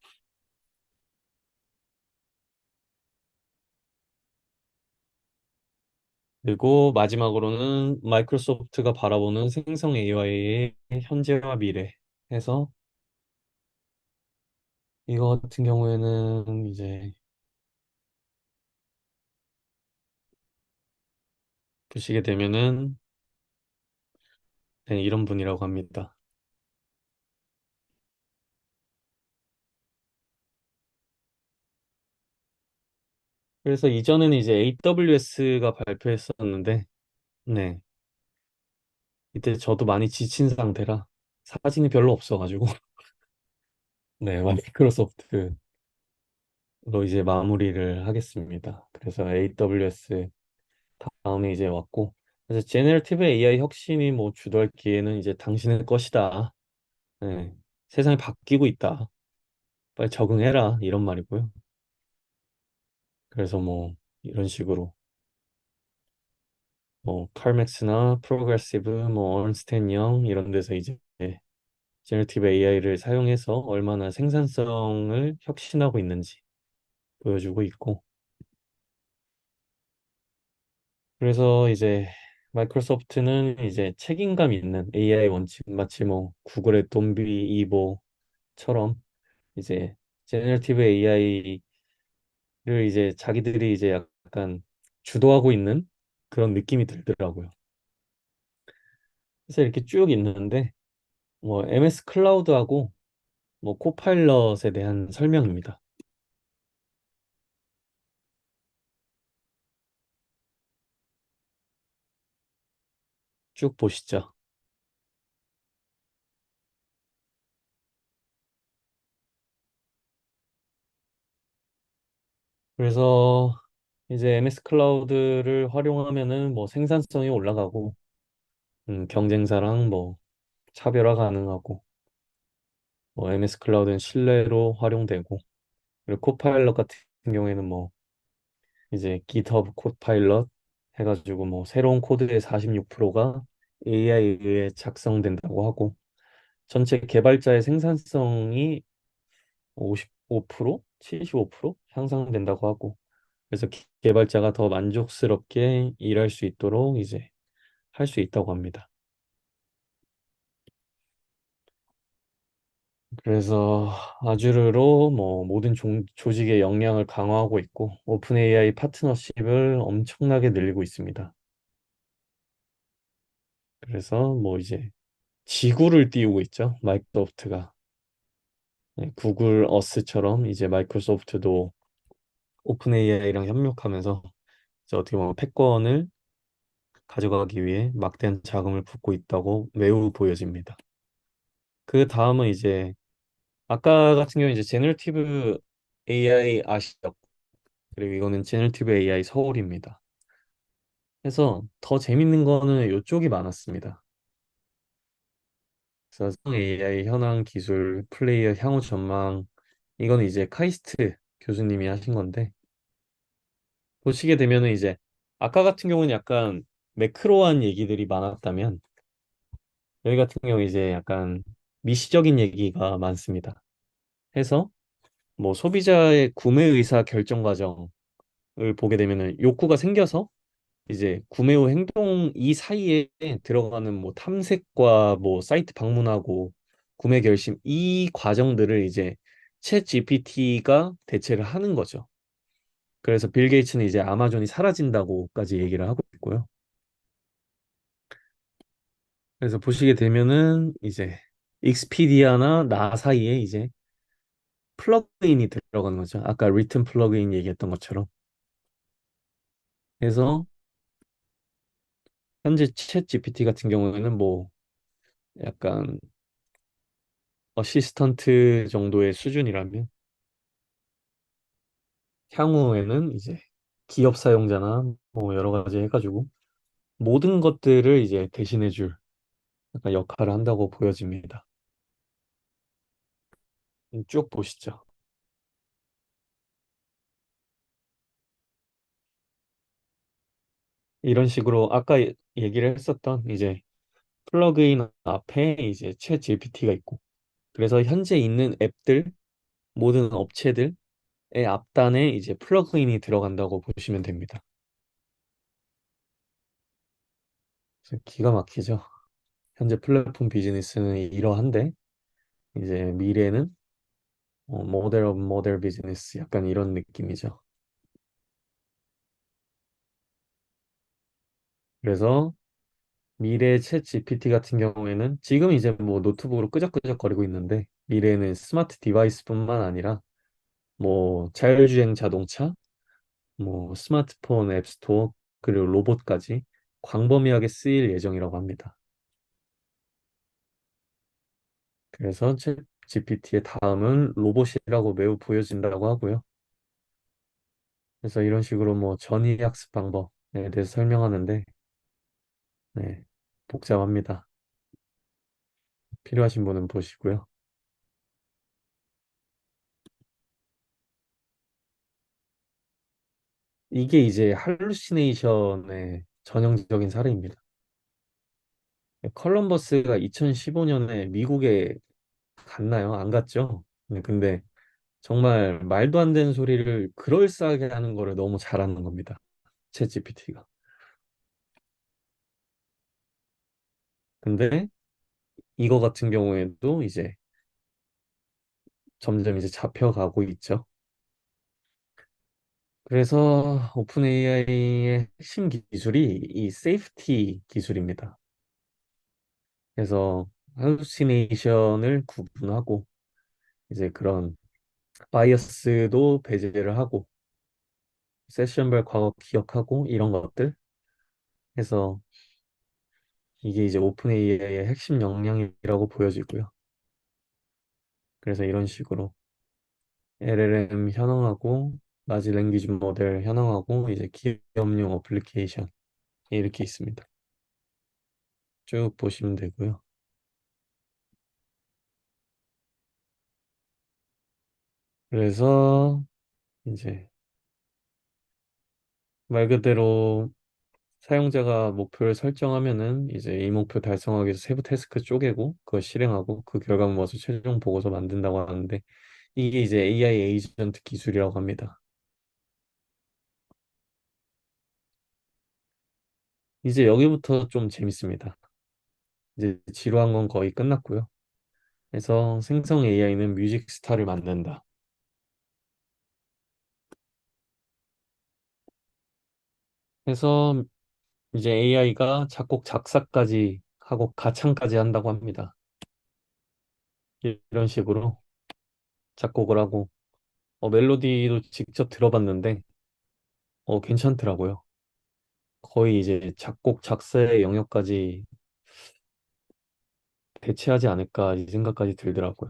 그리고 마지막으로는 마이크로소프트가 바라보는 생성 AI의 현재와 미래 해서 이거 같은 경우에는 이제 보시게 되면은 네, 이런 분이라고 합니다. 그래서 이전에는 이제 AWS가 발표했었는데 네, 이때 저도 많이 지친 상태라 사진이 별로 없어가지고 네, 마이크로소프트로 이제 마무리를 하겠습니다. 그래서 AWS 다음에 이제 왔고 그래서 제네러티브 AI 혁신이 뭐 주도할 기회는 이제 당신의 것이다. 네. 세상이 바뀌고 있다. 빨리 적응해라. 이런 말이고요. 그래서 뭐 이런 식으로 뭐 칼맥스나 프로그레시브 뭐 얼스텐 영 이런 데서 이제 제네러티브 AI를 사용해서 얼마나 생산성을 혁신하고 있는지 보여주고 있고 그래서 이제 마이크로소프트는 이제 책임감 있는 AI 원칙 마치 뭐 구글의 돈비 이보처럼 이제 제너티브 AI를 이제 자기들이 이제 약간 주도하고 있는 그런 느낌이 들더라고요. 그래서 이렇게 쭉 있는데 뭐 MS 클라우드하고 뭐 코파일럿에 대한 설명입니다. 쭉 보시죠. 그래서 이제 MS 클라우드를 활용하면은 뭐 생산성이 올라가고 경쟁사랑 뭐 차별화 가능하고 뭐 MS 클라우드는 신뢰로 활용되고 그리고 코파일럿 같은 경우에는 뭐 이제 GitHub 코파일럿 해가지고 뭐 새로운 코드의 46%가 AI에 의해 작성된다고 하고 전체 개발자의 생산성이 55%, 75% 향상된다고 하고 그래서 개발자가 더 만족스럽게 일할 수 있도록 이제 할 수 있다고 합니다. 그래서 아주르로 뭐 모든 조직의 역량을 강화하고 있고 오픈 AI 파트너십을 엄청나게 늘리고 있습니다. 그래서 뭐 이제 지구를 띄우고 있죠. 마이크로소프트가. 네, 구글 어스처럼 이제 마이크로소프트도 오픈 AI랑 협력하면서 이제 어떻게 보면 패권을 가져가기 위해 막대한 자금을 붓고 있다고 매우 보여집니다. 그 다음은 이제 아까 같은 경우 이제 제너티브 AI 아시죠? 그리고 이거는 제너티브 AI 서울입니다. 그래서 더 재밌는 거는 이쪽이 많았습니다. 그래서 AI 현황 기술 플레이어 향후 전망 이거는 이제 카이스트 교수님이 하신 건데 보시게 되면은 이제 아까 같은 경우는 약간 매크로한 얘기들이 많았다면 여기 같은 경우 이제 약간 미시적인 얘기가 많습니다. 해서 뭐 소비자의 구매 의사 결정 과정을 보게 되면은 욕구가 생겨서 이제 구매 후 행동 이 사이에 들어가는 뭐 탐색과 뭐 사이트 방문하고 구매 결심 이 과정들을 이제 챗 GPT가 대체를 하는 거죠. 그래서 빌 게이츠는 이제 아마존이 사라진다고까지 얘기를 하고 있고요. 그래서 보시게 되면은 이제 익스피디아나 나 사이에 이제 플러그인이 들어가는 거죠. 아까 리튼 플러그인 얘기했던 것처럼. 그래서 현재 챗 GPT 같은 경우에는 뭐 약간 어시스턴트 정도의 수준이라면 향후에는 이제 기업 사용자나 뭐 여러 가지 해가지고 모든 것들을 이제 대신해줄 약간 역할을 한다고 보여집니다. 쭉 보시죠. 이런 식으로 아까 얘기를 했었던 이제 플러그인 앞에 이제 챗 GPT가 있고 그래서 현재 있는 앱들 모든 업체들의 앞단에 이제 플러그인이 들어간다고 보시면 됩니다. 그래서 기가 막히죠. 현재 플랫폼 비즈니스는 이러한데 이제 미래는 모델 오브 모델 비즈니스 약간 이런 느낌이죠. 그래서 미래 챗 GPT 같은 경우에는 지금 이제 뭐 노트북으로 끄적끄적거리고 있는데 미래에는 스마트 디바이스뿐만 아니라 뭐 자율주행 자동차, 뭐 스마트폰 앱스토어 그리고 로봇까지 광범위하게 쓰일 예정이라고 합니다. 그래서 챗 GPT의 다음은 로봇이라고 매우 보여진다고 하고요. 그래서 이런 식으로 뭐 전위 학습 방법에 대해서 설명하는데 네, 복잡합니다. 필요하신 분은 보시고요. 이게 이제 할루시네이션의 전형적인 사례입니다. 컬럼버스가 2015년에 미국에 갔나요? 안 갔죠? 네, 근데 정말 말도 안 되는 소리를 그럴싸하게 하는 거를 너무 잘하는 겁니다. 챗 GPT가. 근데 이거 같은 경우에도 이제 점점 이제 잡혀가고 있죠. 그래서 오픈 AI의 핵심 기술이 이 세이프티 기술입니다. 그래서 할루시네이션을 구분하고 이제 그런 바이어스도 배제를 하고 세션별 과거 기억하고 이런 것들 해서 이게 이제 오픈 AI의 핵심 역량이라고 보여지고요. 그래서 이런 식으로 LLM 현황하고 라지 랭귀지 모델 현황하고 이제 기업용 어플리케이션 이렇게 있습니다. 쭉 보시면 되고요. 그래서 이제 말 그대로 사용자가 목표를 설정하면은 이제 이 목표 달성하기 위해서 세부 태스크 쪼개고 그걸 실행하고 그 결과물 모아서 최종 보고서 만든다고 하는데 이게 이제 AI 에이전트 기술이라고 합니다. 이제 여기부터 좀 재밌습니다. 이제 지루한 건 거의 끝났고요. 그래서 생성 AI는 뮤직 스타를 만든다. 그래서 이제 AI가 작곡 작사까지 하고 가창까지 한다고 합니다. 이런 식으로 작곡을 하고 멜로디도 직접 들어봤는데 괜찮더라고요. 거의 이제 작곡 작사의 영역까지 대체하지 않을까 이 생각까지 들더라고요.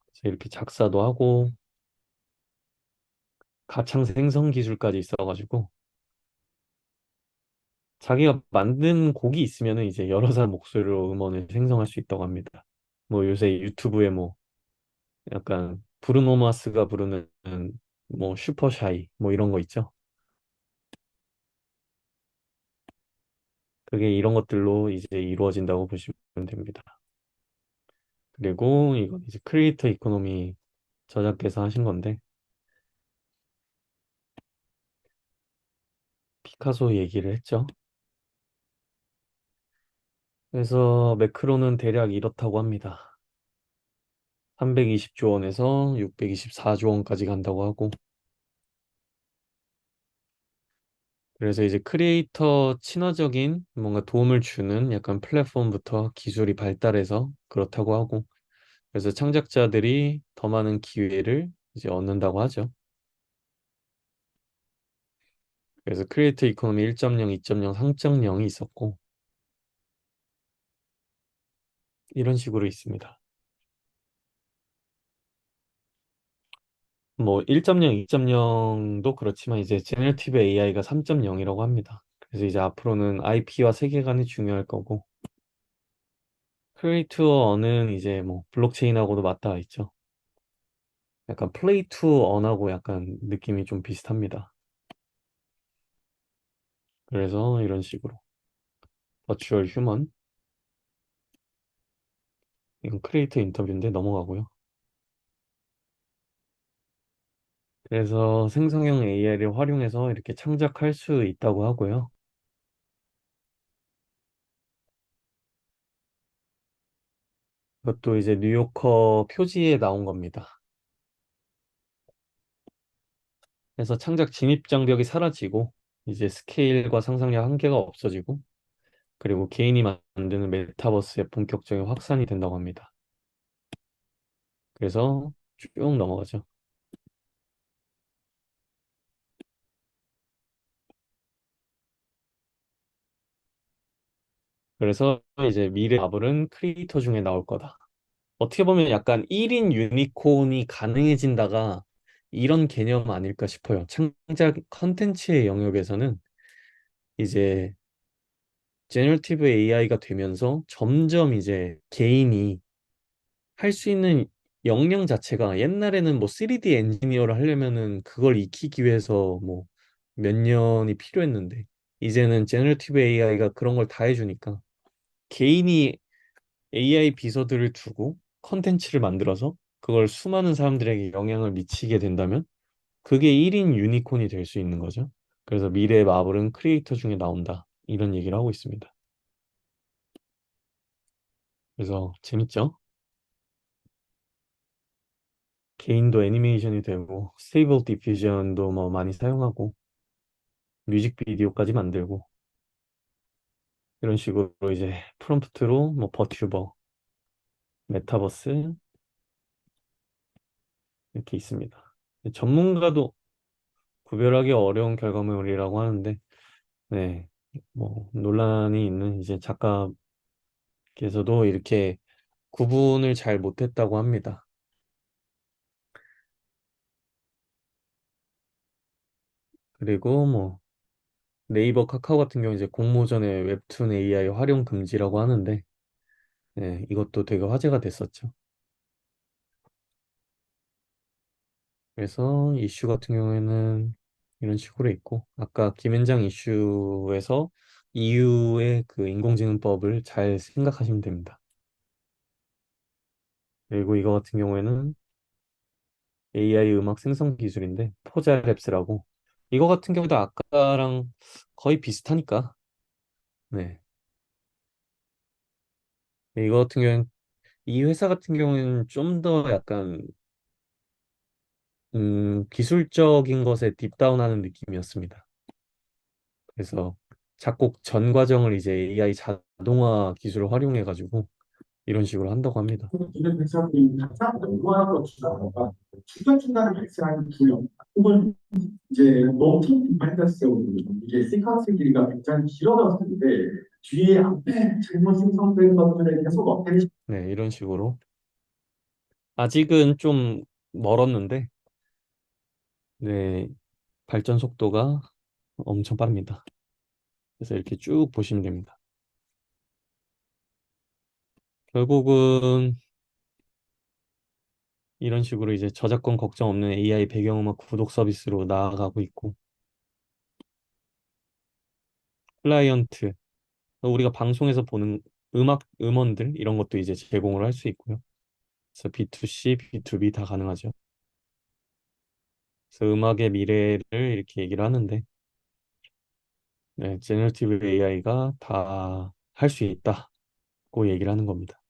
그래서 이렇게 작사도 하고 가창 생성 기술까지 있어가지고 자기가 만든 곡이 있으면은 이제 여러 사람 목소리로 음원을 생성할 수 있다고 합니다. 뭐 요새 유튜브에 뭐 약간 브루노 마스가 부르는 뭐 슈퍼샤이 뭐 이런 거 있죠. 그게 이런 것들로 이제 이루어진다고 보시면 됩니다. 그리고 이건 이제 크리에이터 이코노미 저자께서 하신 건데 피카소 얘기를 했죠. 그래서 매크로는 대략 이렇다고 합니다. 320조 원에서 624조 원까지 간다고 하고 그래서 이제 크리에이터 친화적인 뭔가 도움을 주는 약간 플랫폼부터 기술이 발달해서 그렇다고 하고 그래서 창작자들이 더 많은 기회를 이제 얻는다고 하죠. 그래서 크리에이터 이코노미 1.0, 2.0, 3.0이 있었고 이런 식으로 있습니다. 뭐 1.0, 2.0도 그렇지만 이제 제너티브 AI가 3.0이라고 합니다. 그래서 이제 앞으로는 IP와 세계관이 중요할 거고 플레이 투 언은 이제 뭐 블록체인하고도 맞닿아 있죠. 약간 플레이 투 언하고 약간 느낌이 좀 비슷합니다. 그래서 이런 식으로 버추얼 휴먼 이건 크리에이터 인터뷰인데 넘어가고요. 그래서 생성형 AI를 활용해서 이렇게 창작할 수 있다고 하고요. 그것도 이제 뉴요커 표지에 나온 겁니다. 그래서 창작 진입 장벽이 사라지고 이제 스케일과 상상력 한계가 없어지고 그리고 개인이 만드는 메타버스의 본격적인 확산이 된다고 합니다. 그래서 쭉 넘어가죠. 그래서 이제 미래 마블은 크리에이터 중에 나올 거다. 어떻게 보면 약간 1인 유니콘이 가능해진다가 이런 개념 아닐까 싶어요. 창작 컨텐츠의 영역에서는 이제 제너티브 AI가 되면서 점점 이제 개인이 할 수 있는 역량 자체가 옛날에는 뭐 3D 엔지니어를 하려면은 그걸 익히기 위해서 뭐 몇 년이 필요했는데 이제는 제너티브 AI가 그런 걸 다 해주니까 개인이 AI 비서들을 두고 컨텐츠를 만들어서 그걸 수많은 사람들에게 영향을 미치게 된다면 그게 1인 유니콘이 될 수 있는 거죠. 그래서 미래의 마블은 크리에이터 중에 나온다. 이런 얘기를 하고 있습니다. 그래서 재밌죠? 개인도 애니메이션이 되고 스테이블 디퓨전도 뭐 많이 사용하고 뮤직비디오까지 만들고 이런 식으로 이제 프롬프트로 뭐 버튜버, 메타버스 이렇게 있습니다. 전문가도 구별하기 어려운 결과물이라고 하는데 네, 뭐 논란이 있는 이제 작가께서도 이렇게 구분을 잘 못했다고 합니다. 그리고 뭐 네이버, 카카오 같은 경우 이제 공모전에 웹툰 AI 활용 금지라고 하는데 네, 이것도 되게 화제가 됐었죠. 그래서 이슈 같은 경우에는 이런 식으로 있고 아까 김앤장 이슈에서 EU의 그 인공지능법을 잘 생각하시면 됩니다. 그리고 이거 같은 경우에는 AI 음악 생성 기술인데 포자랩스라고 이거 같은 경우도 아까랑 거의 비슷하니까 네 이거 같은 경우는 이 회사 같은 경우에는 좀 더 약간 기술적인 것에 딥다운하는 느낌이었습니다. 그래서 작곡 전 과정을 이제 AI 자동화 기술을 활용해 가지고 이런 식으로 한다고 합니다.
이런 회사들이 가장 연구하는 것보다 중간중간에 발생하는 두려움 혹은 이제 롱텀 디펜던스적으로 이게 시퀀스 길이가 굉장히 길어졌는데 뒤에 앞에 잘못 생성된 것들에 계속 업데이트
네, 이런 식으로 아직은 좀 멀었는데 네, 발전 속도가 엄청 빠릅니다. 그래서 이렇게 쭉 보시면 됩니다. 결국은 이런 식으로 이제 저작권 걱정 없는 AI 배경음악 구독 서비스로 나아가고 있고 클라이언트 우리가 방송에서 보는 음악 음원들 이런 것도 이제 제공을 할 수 있고요. 그래서 B2C, B2B 다 가능하죠. 그래서 음악의 미래를 이렇게 얘기를 하는데, 네, 제너티브 AI가 다 할 수 있다고 얘기를 하는 겁니다.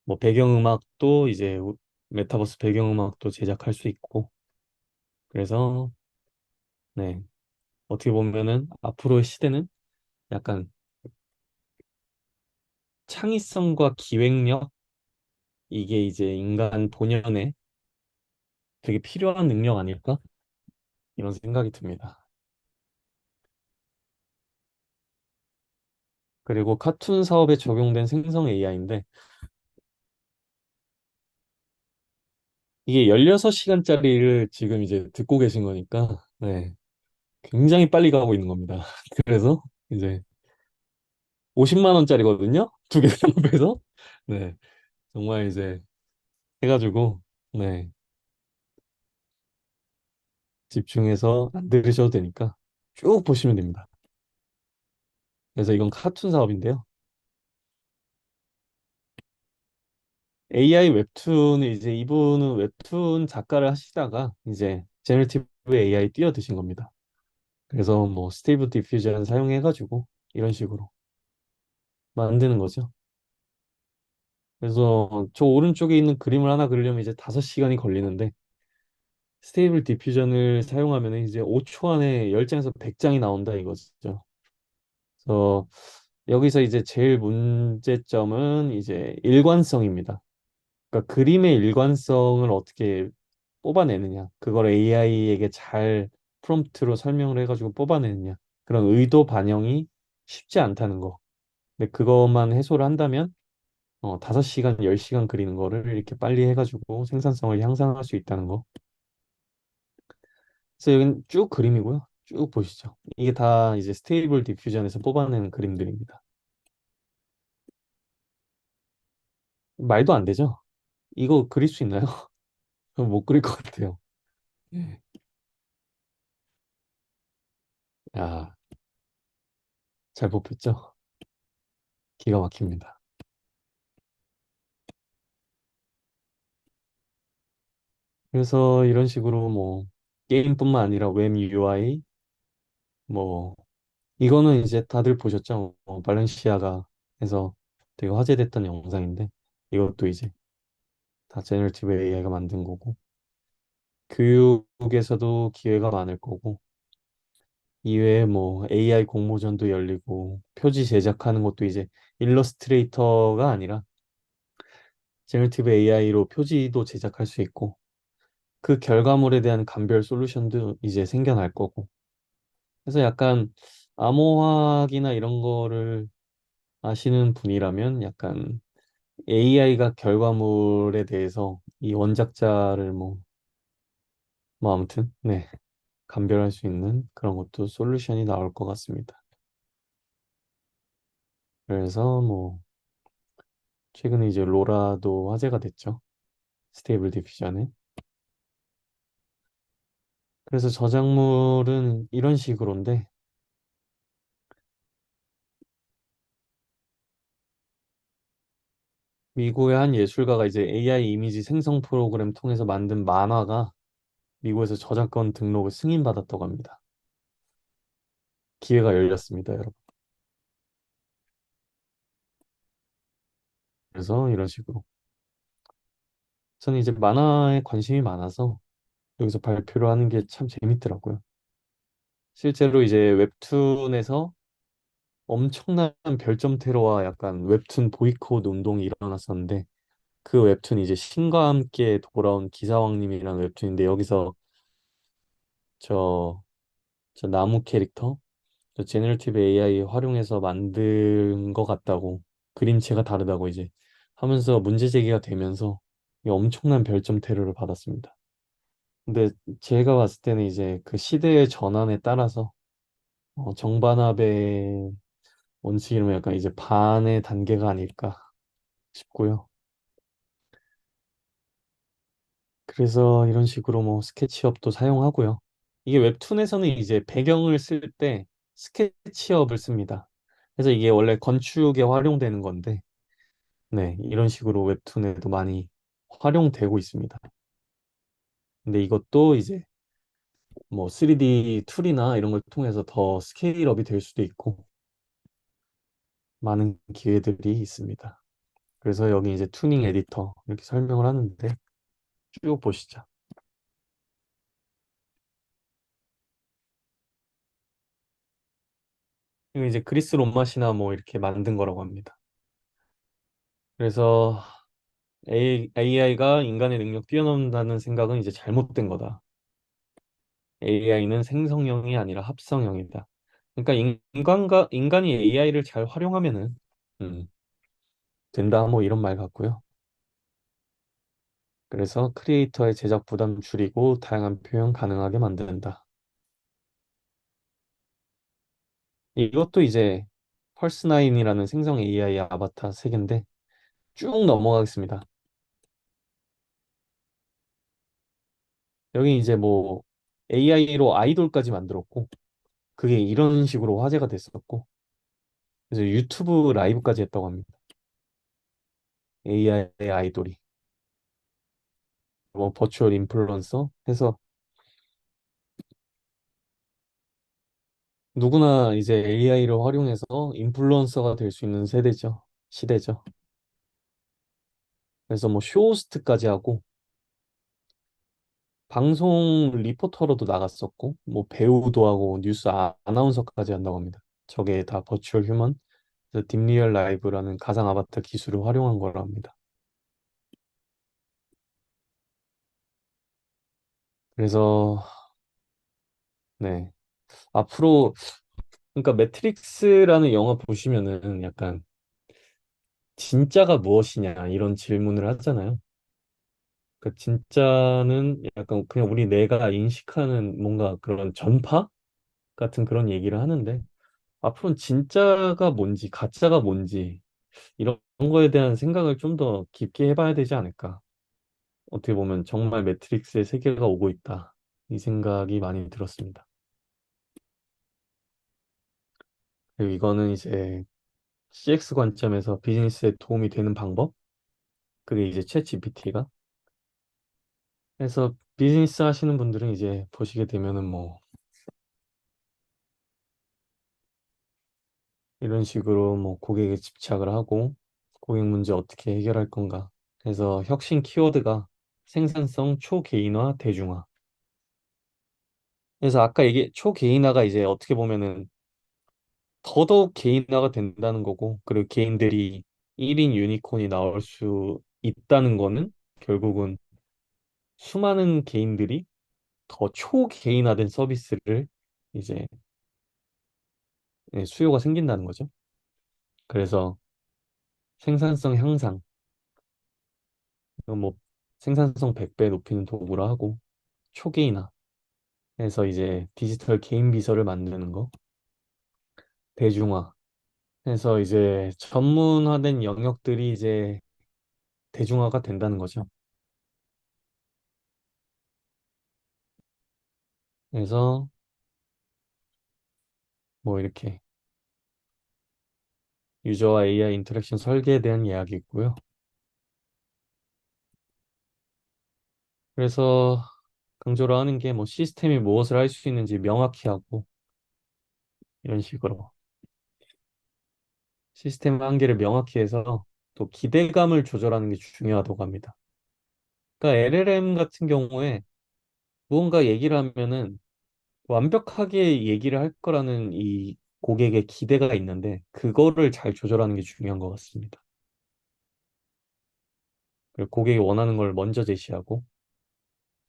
뭐 배경음악도 이제 메타버스 배경음악도 제작할 수 있고, 그래서 네, 어떻게 보면은 앞으로의 시대는 약간 창의성과 기획력, 이게 이제 인간 본연에 되게 필요한 능력 아닐까? 이런 생각이 듭니다. 그리고 카툰 사업에 적용된 생성 AI인데, 이게 16시간짜리를 지금 이제 듣고 계신 거니까, 네, 굉장히 빨리 가고 있는 겁니다. 그래서 이제 50만 원짜리거든요? 두 개 산업해서. 네, 정말 이제 해가지고, 네, 집중해서 안 들으셔도 되니까 쭉 보시면 됩니다. 그래서 이건 카툰 사업인데요. AI 웹툰을 이제 이분은 웹툰 작가를 하시다가 이제 제너티브 AI 뛰어드신 겁니다. 그래서 뭐 스테이블 디퓨전 사용해가지고 이런 식으로 만드는 거죠. 그래서 저 오른쪽에 있는 그림을 하나 그리려면 이제 5시간이 걸리는데 스테이블 디퓨전을 사용하면 이제 5초 안에 10장에서 100장이 나온다 이거죠. 그래서 여기서 이제 제일 문제점은 이제 일관성입니다. 그러니까 그림의 일관성을 어떻게 뽑아내느냐. 그걸 AI에게 잘 프롬프트로 설명을 해가지고 뽑아내느냐. 그런 의도 반영이 쉽지 않다는 거. 근데 그것만 해소를 한다면 5시간, 10시간 그리는 거를 이렇게 빨리 해가지고 생산성을 향상할 수 있다는 거. 그래서 여기는 쭉 그림이고요. 쭉 보시죠. 이게 다 이제 스테이블 디퓨전에서 뽑아낸 그림들입니다. 말도 안 되죠? 이거 그릴 수 있나요? 못 그릴 것 같아요. 예. 야, 잘 뽑혔죠? 기가 막힙니다. 그래서 이런 식으로 뭐 게임뿐만 아니라 웹 UI 뭐 이거는 이제 다들 보셨죠? 발렌시아가 해서 되게 화제됐던 영상인데 이것도 이제 다 제너티브 AI가 만든 거고 교육에서도 기회가 많을 거고 이외에 뭐 AI 공모전도 열리고 표지 제작하는 것도 이제 일러스트레이터가 아니라 제너티브 AI로 표지도 제작할 수 있고 그 결과물에 대한 감별 솔루션도 이제 생겨날 거고 그래서 약간 암호화학이나 이런 거를 아시는 분이라면 약간 AI가 결과물에 대해서 이 원작자를 뭐 아무튼 네 감별할 수 있는 그런 것도 솔루션이 나올 것 같습니다. 그래서 뭐 최근에 이제 로라도 화제가 됐죠. 스테이블 디퓨전에. 그래서 저작물은 이런 식으로인데 미국의 한 예술가가 이제 AI 이미지 생성 프로그램 통해서 만든 만화가 미국에서 저작권 등록을 승인받았다고 합니다. 기회가 열렸습니다, 여러분. 그래서 이런 식으로. 저는 이제 만화에 관심이 많아서 여기서 발표를 하는 게 참 재밌더라고요. 실제로 이제 웹툰에서 엄청난 별점 테러와 약간 웹툰 보이콧 운동이 일어났었는데 그 웹툰이 이제 신과 함께 돌아온 기사왕님이라는 웹툰인데 여기서 저, 저 나무 캐릭터 저 제너티브 AI 활용해서 만든 것 같다고 그림체가 다르다고 이제 하면서 문제 제기가 되면서 이 엄청난 별점 테러를 받았습니다. 근데 제가 봤을 때는 이제 그 시대의 전환에 따라서 정반합의 원칙이라면 약간 이제 반의 단계가 아닐까 싶고요. 그래서 이런 식으로 뭐 스케치업도 사용하고요. 이게 웹툰에서는 이제 배경을 쓸 때 스케치업을 씁니다. 그래서 이게 원래 건축에 활용되는 건데 네, 이런 식으로 웹툰에도 많이 활용되고 있습니다. 근데 이것도 이제 뭐 3D 툴이나 이런 걸 통해서 더 스케일업이 될 수도 있고 많은 기회들이 있습니다. 그래서 여기 이제 투닝 에디터 이렇게 설명을 하는데 쭉 보시죠. 이거 이제 그리스 로마 신화 뭐 이렇게 만든 거라고 합니다. 그래서 AI가 인간의 능력 뛰어넘는다는 생각은 이제 잘못된 거다. AI는 생성형이 아니라 합성형이다. 그러니까 인간이 AI를 잘 활용하면은 음, 된다 뭐 이런 말 같고요. 그래서 크리에이터의 제작 부담 줄이고 다양한 표현 가능하게 만든다. 이것도 이제 펄스9이라는 생성 AI 아바타 세계인데 쭉 넘어가겠습니다. 여기 이제 뭐 AI로 아이돌까지 만들었고 그게 이런 식으로 화제가 됐었고 그래서 유튜브 라이브까지 했다고 합니다. AI 아이돌이 뭐 버추얼 인플루언서 해서 누구나 이제 AI를 활용해서 인플루언서가 될 수 있는 세대죠. 시대죠. 그래서 뭐 쇼호스트까지 하고 방송 리포터로도 나갔었고 뭐 배우도 하고 뉴스 아나운서까지 한다고 합니다. 저게 다 버추얼 휴먼, 그래서 딥리얼 라이브라는 가상 아바타 기술을 활용한 거라 합니다. 그래서 네 앞으로 그러니까 매트릭스라는 영화 보시면은 약간 진짜가 무엇이냐 이런 질문을 하잖아요. 그 진짜는 약간 그냥 우리 뇌가 인식하는 뭔가 그런 전파 같은 그런 얘기를 하는데 앞으로는 진짜가 뭔지 가짜가 뭔지 이런 거에 대한 생각을 좀 더 깊게 해봐야 되지 않을까. 어떻게 보면 정말 매트릭스의 세계가 오고 있다. 이 생각이 많이 들었습니다. 그리고 이거는 이제 CX 관점에서 비즈니스에 도움이 되는 방법? 그게 이제 챗 GPT가. 그래서 비즈니스 하시는 분들은 이제 보시게 되면은 뭐 이런 식으로 뭐 고객에 집착을 하고 고객 문제 어떻게 해결할 건가. 그래서 혁신 키워드가 생산성, 초개인화, 대중화. 그래서 아까 얘기 초개인화가 이제 어떻게 보면은 더더욱 개인화가 된다는 거고 그리고 개인들이 1인 유니콘이 나올 수 있다는 거는 결국은 수많은 개인들이 더 초개인화된 서비스를 이제 수요가 생긴다는 거죠. 그래서 생산성 향상, 이거 뭐 생산성 100배 높이는 도구라 하고 초개인화 해서 이제 디지털 개인 비서를 만드는 거, 대중화 해서 이제 전문화된 영역들이 이제 대중화가 된다는 거죠. 그래서 뭐 이렇게 유저와 AI 인터랙션 설계에 대한 이야기 있고요. 그래서 강조를 하는 게 뭐 시스템이 무엇을 할 수 있는지 명확히 하고 이런 식으로 시스템 한계를 명확히 해서 또 기대감을 조절하는 게 중요하다고 합니다. 그러니까 LLM 같은 경우에 무언가 얘기를 하면은 완벽하게 얘기를 할 거라는 이 고객의 기대가 있는데 그거를 잘 조절하는 게 중요한 것 같습니다. 그리고 고객이 원하는 걸 먼저 제시하고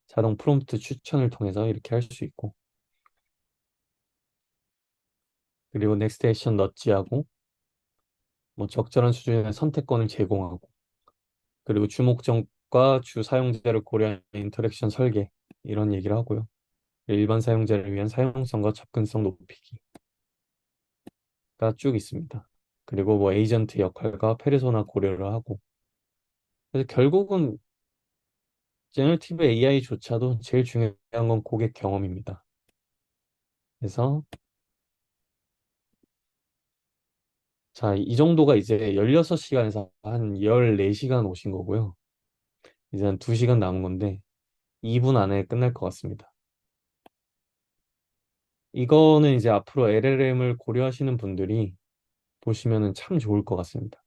자동 프롬프트 추천을 통해서 이렇게 할 수 있고 그리고 넥스트 액션 넛지하고 뭐 적절한 수준의 선택권을 제공하고 그리고 주목점과 주 사용자를 고려한 인터랙션 설계 이런 얘기를 하고요. 일반 사용자를 위한 사용성과 접근성 높이기가 쭉 있습니다. 그리고 뭐 에이전트 역할과 페르소나 고려를 하고 그래서 결국은 제너티브 AI조차도 제일 중요한 건 고객 경험입니다. 그래서 자, 이 정도가 이제 16시간에서 한 14시간 오신 거고요. 이제 한 2시간 남은 건데 2분 안에 끝날 것 같습니다. 이거는 이제 앞으로 LLM을 고려하시는 분들이 보시면은 참 좋을 것 같습니다.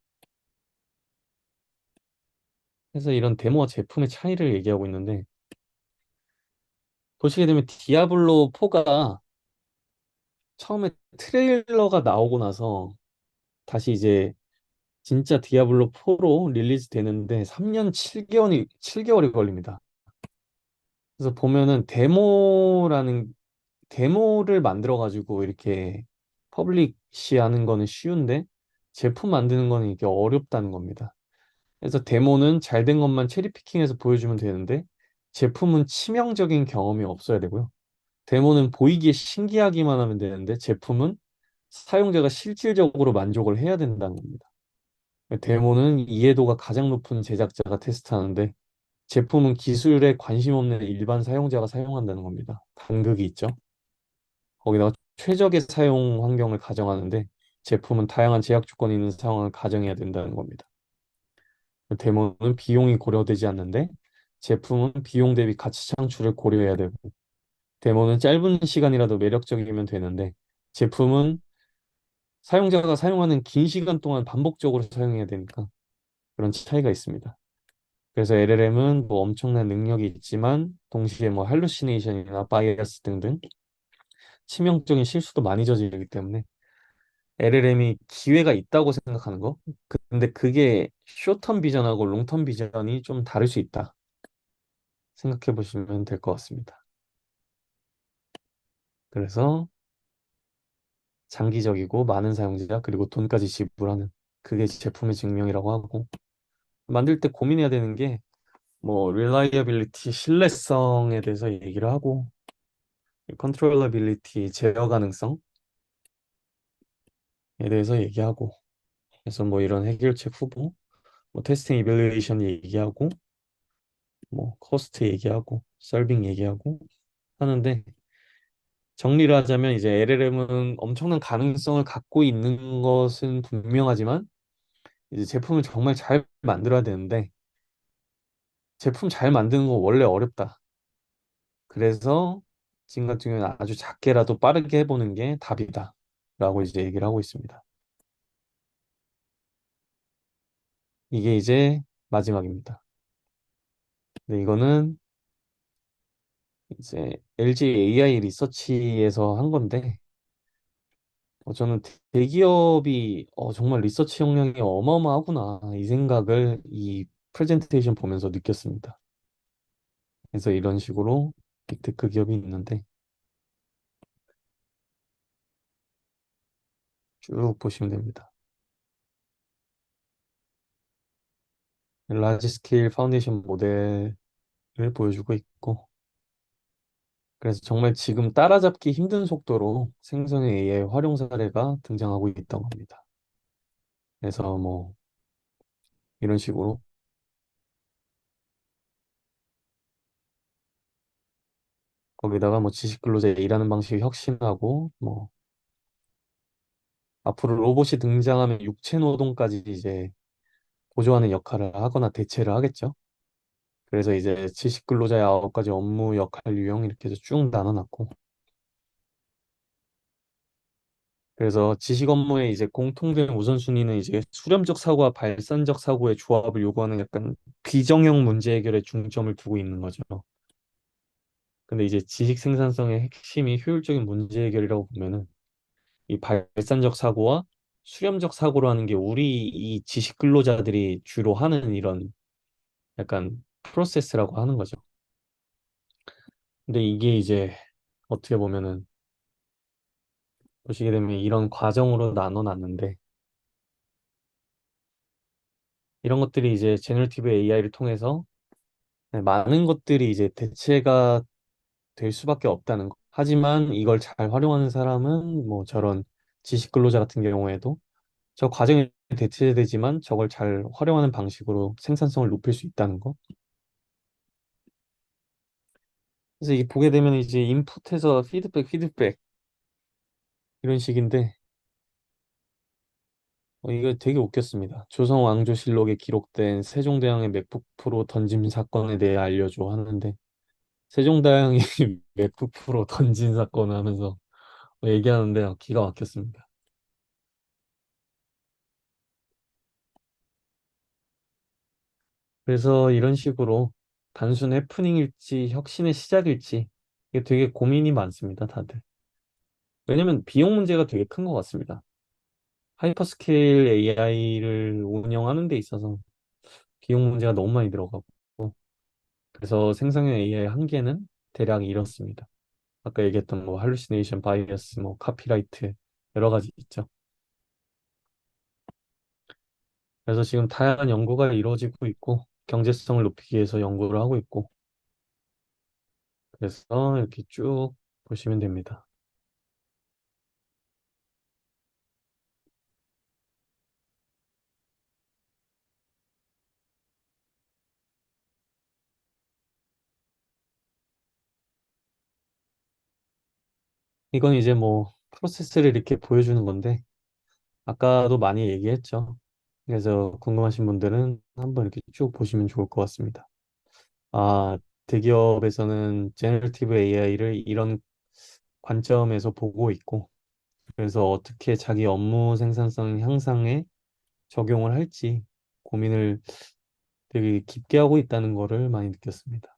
그래서 이런 데모와 제품의 차이를 얘기하고 있는데 보시게 되면 디아블로 4가 처음에 트레일러가 나오고 나서 다시 이제 진짜 디아블로 4로 릴리즈 되는데 3년 7개월이 걸립니다. 그래서 보면은 데모를 만들어 가지고 이렇게 퍼블리시하는 거는 쉬운데 제품 만드는 거는 이게 어렵다는 겁니다. 그래서 데모는 잘 된 것만 체리피킹해서 보여주면 되는데 제품은 치명적인 경험이 없어야 되고요. 데모는 보이기에 신기하기만 하면 되는데 제품은 사용자가 실질적으로 만족을 해야 된다는 겁니다. 데모는 이해도가 가장 높은 제작자가 테스트하는데 제품은 기술에 관심 없는 일반 사용자가 사용한다는 겁니다. 간극이 있죠. 거기다가 최적의 사용 환경을 가정하는데 제품은 다양한 제약 조건이 있는 상황을 가정해야 된다는 겁니다. 데모는 비용이 고려되지 않는데 제품은 비용 대비 가치 창출을 고려해야 되고 데모는 짧은 시간이라도 매력적이면 되는데 제품은 사용자가 사용하는 긴 시간 동안 반복적으로 사용해야 되니까 그런 차이가 있습니다. 그래서 LLM은 뭐 엄청난 능력이 있지만 동시에 뭐 할루시네이션이나 바이어스 등등 치명적인 실수도 많이 저지르기 때문에 LLM이 기회가 있다고 생각하는 거. 근데 그게 쇼텀 비전하고 롱텀 비전이 좀 다를 수 있다. 생각해 보시면 될 것 같습니다. 그래서 장기적이고 많은 사용자 그리고 돈까지 지불하는 그게 제품의 증명이라고 하고 만들 때 고민해야 되는 게 뭐 reliability 신뢰성에 대해서 얘기를 하고 controllability 제어 가능성에 대해서 얘기하고 그래서 뭐 이런 해결책 후보 뭐 테스팅 이밸루에이션 얘기하고 뭐 코스트 얘기하고 서빙 얘기하고 하는데 정리를 하자면 이제 LLM은 엄청난 가능성을 갖고 있는 것은 분명하지만 이제 제품을 정말 잘 만들어야 되는데 제품 잘 만드는 거 원래 어렵다. 그래서 지금 같은 경우는 아주 작게라도 빠르게 해보는 게 답이다. 라고 이제 얘기를 하고 있습니다. 이게 이제 마지막입니다. 근데 이거는 이제 LG AI 리서치에서 한 건데 저는 대기업이 정말 리서치 역량이 어마어마하구나 이 생각을 이 프레젠테이션 보면서 느꼈습니다. 그래서 이런 식으로 빅테크 기업이 있는데 쭉 보시면 됩니다. 라지 스케일 파운데이션 모델을 보여주고 있고 그래서 정말 지금 따라잡기 힘든 속도로 생성의 AI 활용 사례가 등장하고 있다고 합니다. 그래서 뭐 이런 식으로 거기다가 뭐 지식 근로자의 일하는 방식이 혁신하고 뭐 앞으로 로봇이 등장하면 육체 노동까지 이제 보조하는 역할을 하거나 대체를 하겠죠. 그래서 이제 지식 근로자의 9가지 업무 역할 유형 이렇게 해서 쭉 나눠놨고 그래서 지식 업무의 이제 공통된 우선순위는 이제 수렴적 사고와 발산적 사고의 조합을 요구하는 약간 비정형 문제 해결에 중점을 두고 있는 거죠. 근데 이제 지식 생산성의 핵심이 효율적인 문제 해결이라고 보면은 이 발산적 사고와 수렴적 사고로 하는 게 우리 이 지식 근로자들이 주로 하는 이런 약간 프로세스라고 하는 거죠. 근데 이게 이제 어떻게 보면은 보시게 되면 이런 과정으로 나눠놨는데 이런 것들이 이제 제너러티브 AI를 통해서 많은 것들이 이제 대체가 될 수밖에 없다는 거. 하지만 이걸 잘 활용하는 사람은 뭐 저런 지식 근로자 같은 경우에도 저 과정이 대체되지만 저걸 잘 활용하는 방식으로 생산성을 높일 수 있다는 거. 그래서 이게 보게 되면 이제 인풋에서 피드백 이런 식인데 이거 되게 웃겼습니다. 조선 왕조실록에 기록된 세종대왕의 맥북 프로 던짐 사건에 대해 알려줘 하는데 세종대왕이 맥북 프로 던진 사건을 하면서 얘기하는데 기가 막혔습니다. 그래서 이런 식으로 단순 해프닝일지 혁신의 시작일지 이게 되게 고민이 많습니다, 다들. 왜냐면 비용 문제가 되게 큰 것 같습니다. 하이퍼스케일 AI를 운영하는 데 있어서 비용 문제가 너무 많이 들어가고 그래서 생성형 AI 한계는 대략 이렇습니다. 아까 얘기했던 뭐 할루시네이션 바이어스, 뭐 카피라이트 여러 가지 있죠. 그래서 지금 다양한 연구가 이루어지고 있고 경제성을 높이기 위해서 연구를 하고 있고 그래서 이렇게 쭉 보시면 됩니다. 이건 이제 뭐 프로세스를 이렇게 보여주는 건데 아까도 많이 얘기했죠. 그래서 궁금하신 분들은 한번 이렇게 쭉 보시면 좋을 것 같습니다. 아, 대기업에서는 제너러티브 AI를 이런 관점에서 보고 있고 그래서 어떻게 자기 업무 생산성 향상에 적용을 할지 고민을 되게 깊게 하고 있다는 거를 많이 느꼈습니다.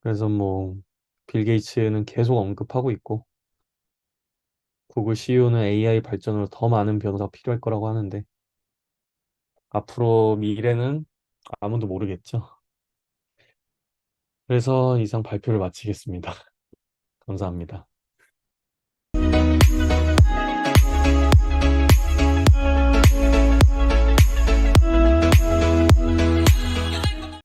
그래서 뭐 빌 게이츠는 계속 언급하고 있고 구글 CEO는 AI 발전으로 더 많은 변호사가 필요할 거라고 하는데 앞으로 미래는 아무도 모르겠죠. 그래서 이상 발표를 마치겠습니다. 감사합니다.